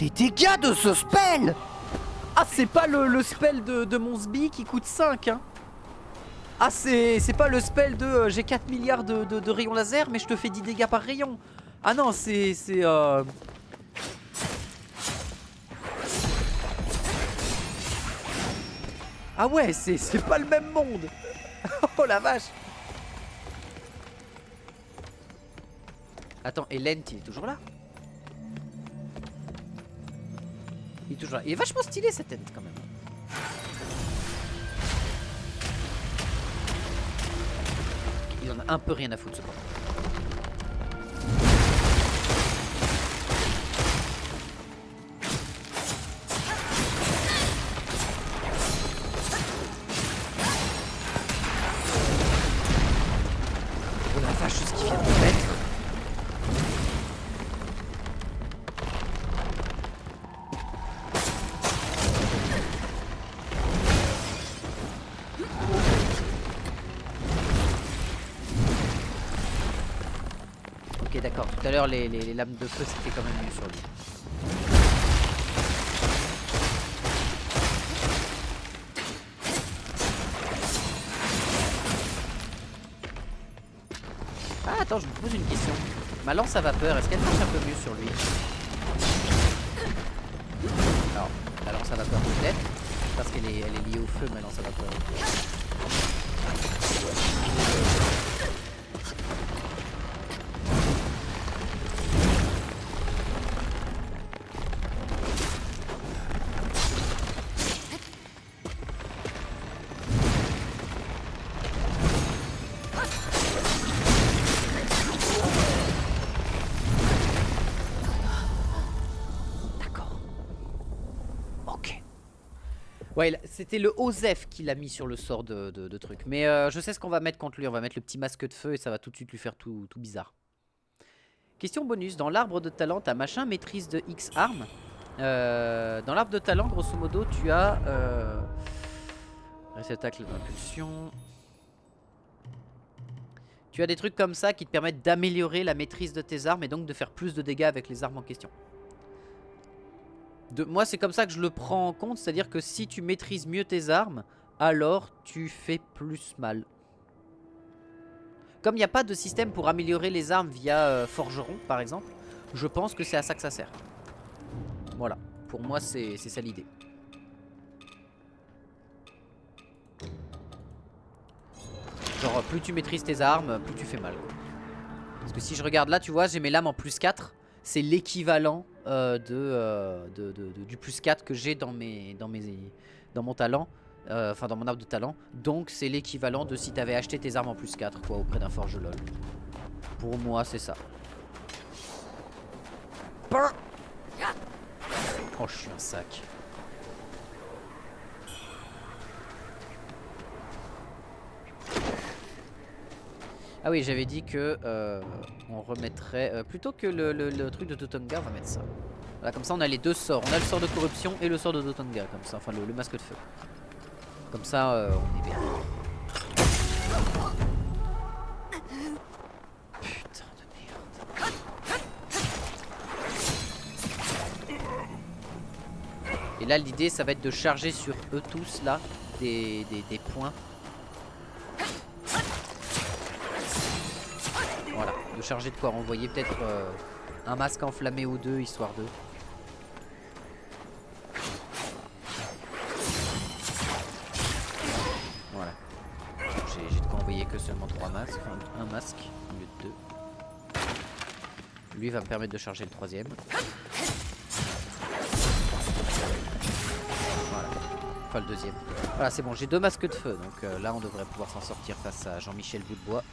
Les dégâts de ce spell! Ah, c'est pas le spell de mon sbi qui coûte 5, hein. Ah, c'est pas le spell de j'ai 4 milliards de rayons laser, mais je te fais 10 dégâts par rayon. Ah non, c'est ah ouais, c'est pas le même monde. Oh la vache. Attends, et Lent, il est toujours là? Il est toujours là. Il est vachement stylé cette tente quand même. Il en a un peu rien à foutre cependant. Oh la vache, ce qu'il vient de mettre. Ok, d'accord. Tout à l'heure, les lames de feu, c'était quand même mieux sur lui. Ah, attends, je me pose une question. Ma lance à vapeur, est-ce qu'elle marche un peu mieux sur lui? Alors, la lance à vapeur peut-être, parce qu'elle est liée au feu, ma lance à vapeur. Ouais, c'était le Osef qui l'a mis sur le sort de truc. Mais je sais ce qu'on va mettre contre lui. On va mettre le petit masque de feu et ça va tout de suite lui faire tout bizarre. Question bonus. Dans l'arbre de talent, t'as machin maîtrise de X armes. Dans l'arbre de talent, grosso modo, tu as... réceptacle d'impulsion. Tu as des trucs comme ça qui te permettent d'améliorer la maîtrise de tes armes et donc de faire plus de dégâts avec les armes en question. Moi c'est comme ça que je le prends en compte, c'est-à-dire que si tu maîtrises mieux tes armes, alors tu fais plus mal. Comme il n'y a pas de système pour améliorer les armes via forgeron par exemple, je pense que c'est à ça que ça sert. Voilà, pour moi c'est ça l'idée. Genre plus tu maîtrises tes armes, plus tu fais mal. Parce que si je regarde là, tu vois, j'ai mes lames en plus 4. C'est l'équivalent du plus 4 que j'ai dans mon talent. Enfin dans mon arbre de talent. Donc c'est l'équivalent de si t'avais acheté tes armes en plus 4 quoi, auprès d'un forge lol. Pour moi c'est ça. Oh je suis un sac. Ah oui, j'avais dit que on remettrait plutôt que le truc de Totonga, on va mettre ça. Voilà, comme ça on a les deux sorts. On a le sort de corruption et le sort de Dotanga, comme ça, enfin le masque de feu. Comme ça on est bien. Putain de merde. Et là l'idée ça va être de charger sur eux tous là des points. Voilà, de charger de quoi renvoyer peut-être un masque enflammé ou deux, histoire de... Voilà. J'ai de quoi envoyer que seulement 3 masques, enfin un masque au lieu de 2. Lui va me permettre de charger le 3ème. Voilà. Enfin le 2ème. Voilà, c'est bon, j'ai 2 masques de feu, donc là on devrait pouvoir s'en sortir face à Jean-Michel Boutbois.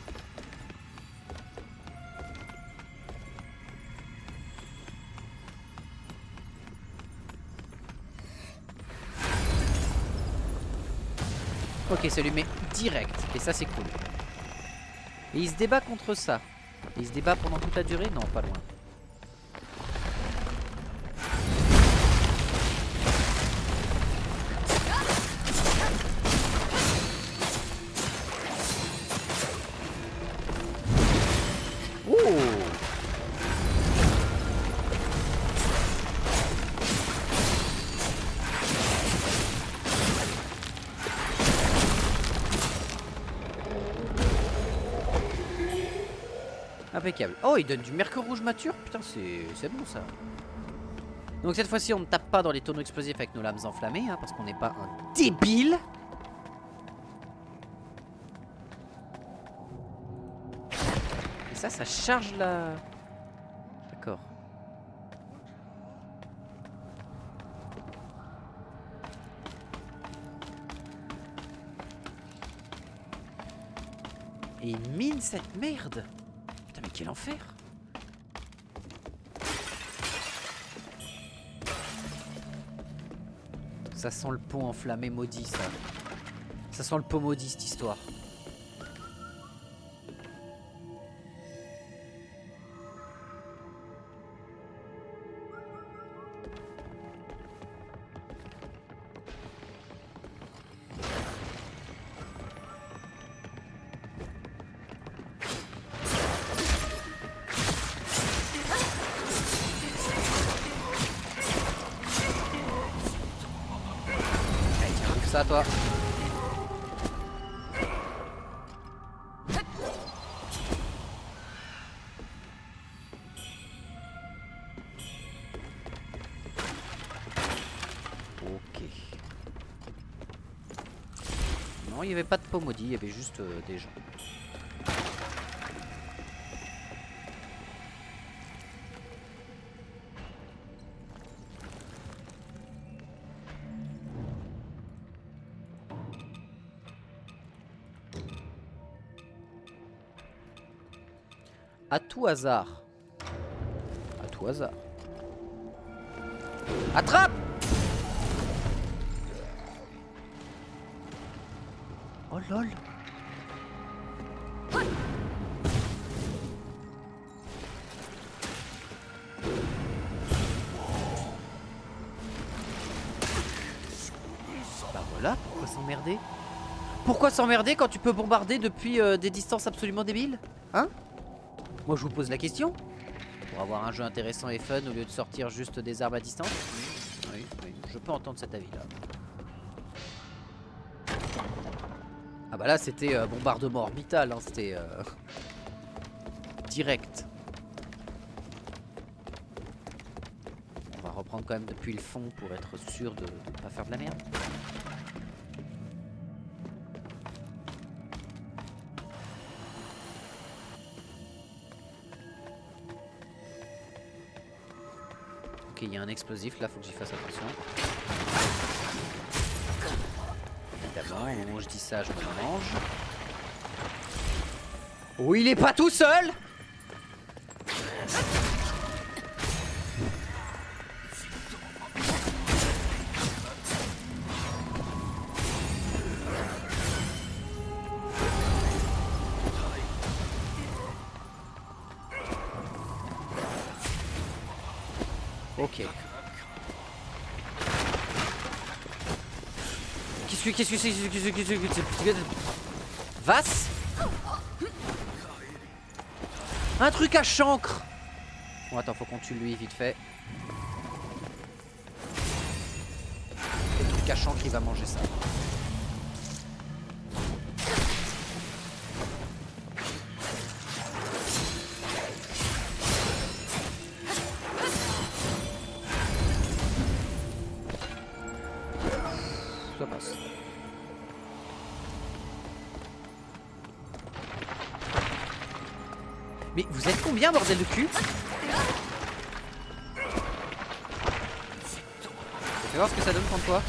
Ok, ça lui met direct. Et ça, c'est cool. Et il se débat contre ça. Et il se débat pendant toute la durée? Non, pas loin. Oh! Impeccable. Oh, il donne du mercure rouge mature. Putain, c'est bon ça. Donc cette fois-ci, on ne tape pas dans les tonneaux explosifs avec nos lames enflammées, hein, parce qu'on n'est pas un débile. Et ça charge la... D'accord. Et il mine cette merde. Putain, mais quel enfer. Ça sent le pont enflammé maudit, ça. Ça sent le pot maudit, cette histoire. Ça, toi. Ok. Non, il n'y avait pas de pot maudit, il y avait juste des gens. À tout hasard. À tout hasard. Attrape! Oh lol. Bah voilà, pourquoi s'emmerder? Pourquoi s'emmerder quand tu peux bombarder depuis des distances absolument débiles? Hein? Moi je vous pose la question. Pour avoir un jeu intéressant et fun au lieu de sortir juste des armes à distance. Oui, oui, je peux entendre cet avis là. Ah bah là c'était bombardement orbital, hein, c'était direct. On va reprendre quand même depuis le fond pour être sûr de ne pas faire de la merde. Ok, il y a un explosif là, faut que j'y fasse attention. Évidemment, au moment où je dis ça, je me le mange. Oh, il est pas tout seul! Ok, Ok. Qu'est-ce que c'est? Vas? Un truc à chancre. Bon attends, faut qu'on tue lui vite fait. Le truc à chancre, il va manger ça. Ça passe. Mais vous êtes combien, bordel de cul? Fais voir ce que ça donne contre toi.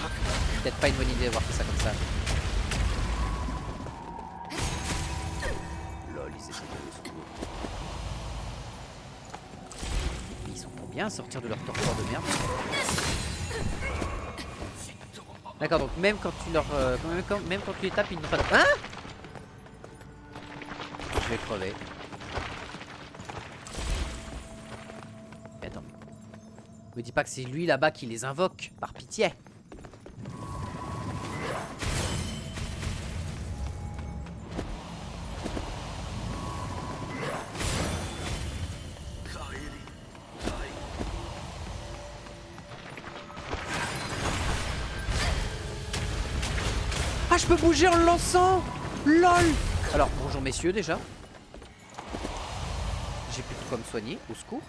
Peut-être pas une bonne idée d'avoir fait ça comme ça. Lol, ils essaient de le secours. Mais ils sont combien à sortir de leur torpeur de merde? D'accord, donc même quand tu leur... même quand tu les tapes, ils n'ont pas de... Hein? Je vais crever. Mais attends. Me dis pas que c'est lui là-bas qui les invoque, par pitié. Ah, je peux bouger en le lançant. LOL. Alors, bonjour messieurs déjà. J'ai plus de quoi me soigner, au secours.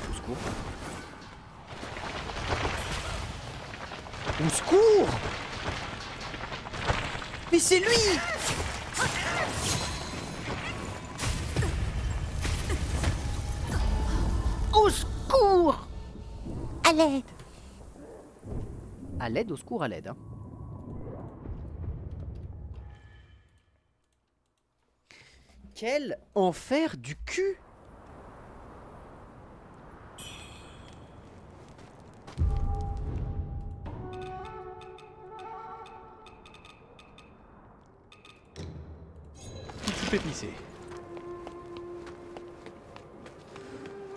Au secours. Au secours. Mais c'est lui! Au secours! À l'aide! À l'aide, au secours, à l'aide. Hein. Quel enfer du cul! Épicé.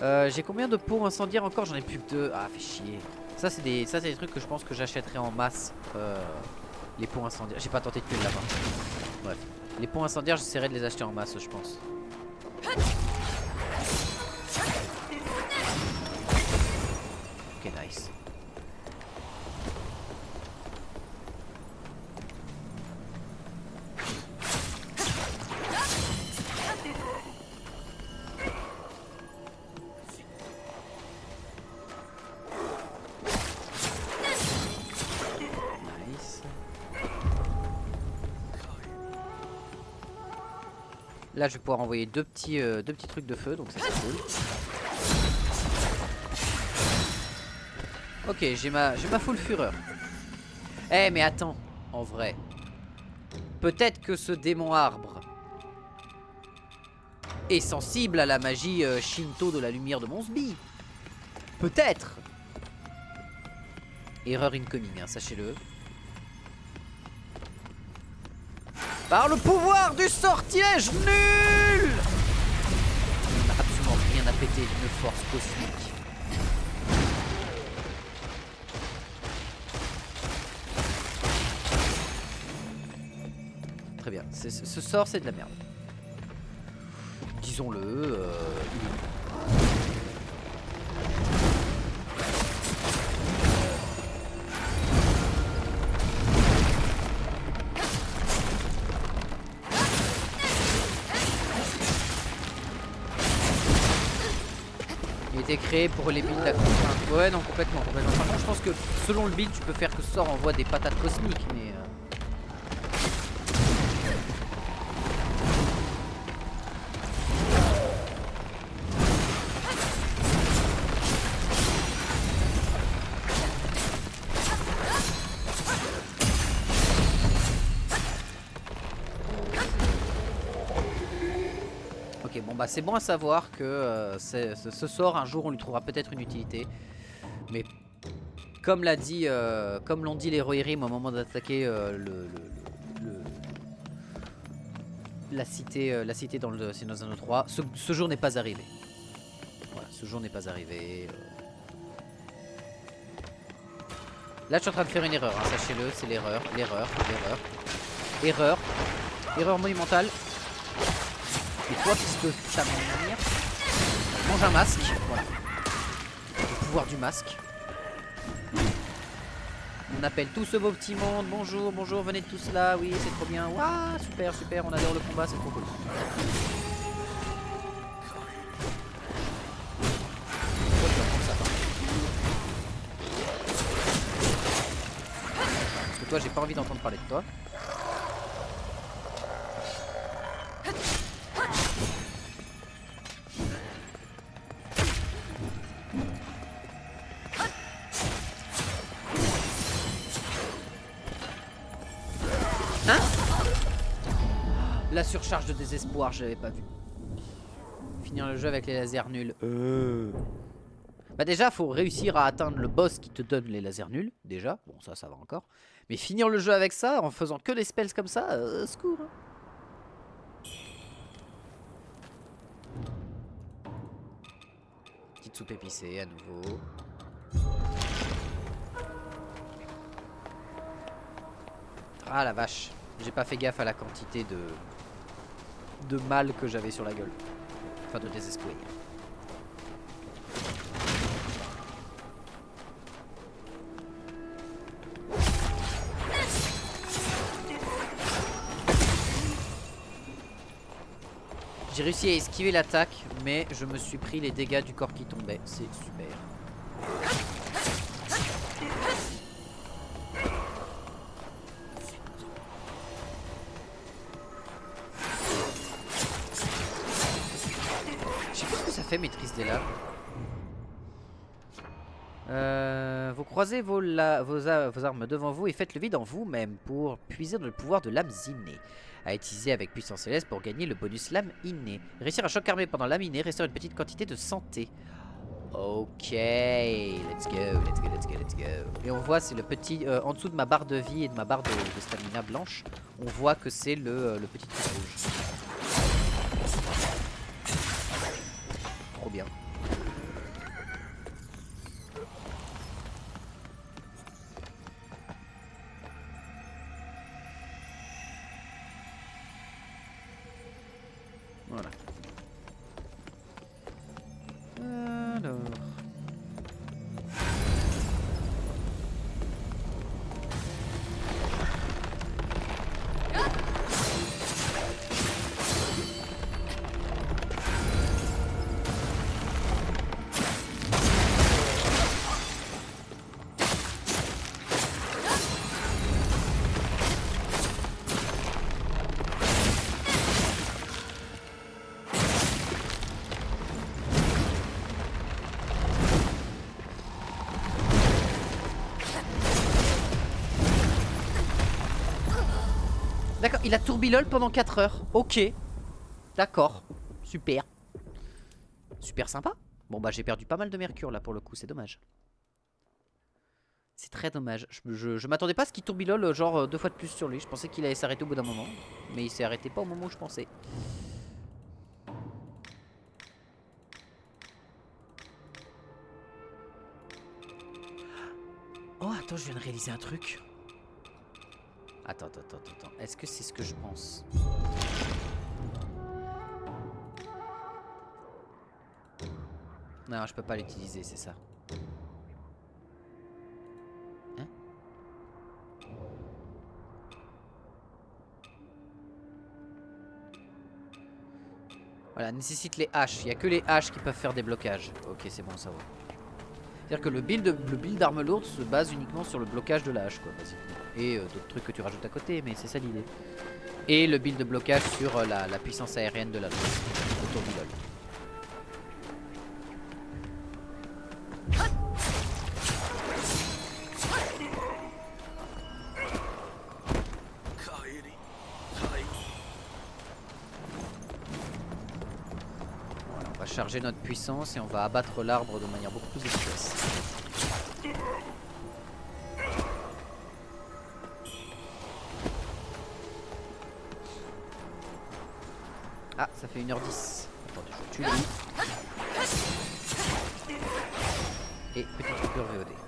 J'ai combien de pots incendiaires encore? J'en ai plus que 2. Ah, fait chier. Ça c'est des trucs que je pense que j'achèterai en masse. Les pots incendiaires. J'ai pas tenté de tuer là-bas. Bref. Les pots incendiaires, j'essaierai de les acheter en masse, je pense. Ok, nice. Là je vais pouvoir envoyer deux petits trucs de feu, donc ça c'est cool. Ok, j'ai ma full fureur. Eh mais attends, en vrai. Peut-être que ce démon arbre est sensible à la magie Shinto de la lumière de Monsby. Peut-être. Erreur incoming, hein, sachez-le. Par le pouvoir du sortilège nul! Il n'a absolument rien à péter d'une force cosmique. Très bien, ce sort c'est de la merde. Disons-le. Créé pour les builds à contrainte. Ouais non complètement. Par contre je pense que selon le build tu peux faire que ce sort envoie des patates cosmiques mais ok bon bah c'est bon à savoir que ce sort un jour on lui trouvera peut-être une utilité. Mais comme l'a dit, comme l'ont dit les Rohirrim au moment d'attaquer la cité dans le Seigneur des Anneaux 3, ce jour n'est pas arrivé. Voilà, ce jour n'est pas arrivé. Là, je suis en train de faire une erreur, hein, sachez-le, c'est l'erreur. Erreur monumentale. Et toi, puisque ta manière, mange un masque. Voilà. Le pouvoir du masque. On appelle tout ce beau petit monde. Bonjour, bonjour, venez tous là. Oui, c'est trop bien. Waouh, super, super. On adore le combat, c'est trop cool. Pourquoi tu vas prendre ça, toi ? Parce que toi, j'ai pas envie d'entendre parler de toi. La surcharge de désespoir, je l'avais pas vu. Finir le jeu avec les lasers nuls. Bah déjà, faut réussir à atteindre le boss qui te donne les lasers nuls. Déjà, bon ça va encore. Mais finir le jeu avec ça, en faisant que des spells comme ça, secours. Hein. Petite soupe épicée à nouveau. Ah la vache. J'ai pas fait gaffe à la quantité de mal que j'avais sur la gueule. Enfin de désespoir. J'ai réussi à esquiver l'attaque, mais je me suis pris les dégâts du corps qui tombait. C'est super. Fait maîtrise des laves. Vous croisez vos armes devant vous et faites le vide en vous-même pour puiser dans le pouvoir de l'âme innée. À utiliser avec puissance céleste pour gagner le bonus lame innée. Réussir un choc armé pendant l'âme innée restaure une petite quantité de santé. Ok, let's go. Et on voit c'est le petit en dessous de ma barre de vie et de ma barre de stamina blanche, on voit que c'est le petit truc rouge. Trop bien. Voilà. Alors. D'accord, il a tourbillol pendant 4 heures. Ok. D'accord. Super. Super sympa. Bon bah j'ai perdu pas mal de mercure là pour le coup, c'est dommage. C'est très dommage. Je m'attendais pas à ce qu'il tourbillol genre 2 fois de plus sur lui. Je pensais qu'il allait s'arrêter au bout d'un moment. Mais il s'est arrêté pas au moment où je pensais. Oh attends, je viens de réaliser un truc. Attends. Est-ce que c'est ce que je pense? Non, je peux pas l'utiliser, c'est ça. Hein? Voilà, nécessite les haches. Il n'y a que les haches qui peuvent faire des blocages. Ok, c'est bon, ça va. C'est-à-dire que le build d'arme lourde se base uniquement sur le blocage de la hache, quoi, basiquement. Et d'autres trucs que tu rajoutes à côté, mais c'est ça l'idée. Et le build de blocage sur la puissance aérienne de la lance, le tourbillol. Voilà, on va charger notre puissance et on va abattre l'arbre de manière beaucoup plus efficace. Ah, ça fait 1h10. Attendez, je tue lui. Et petite coupure VOD.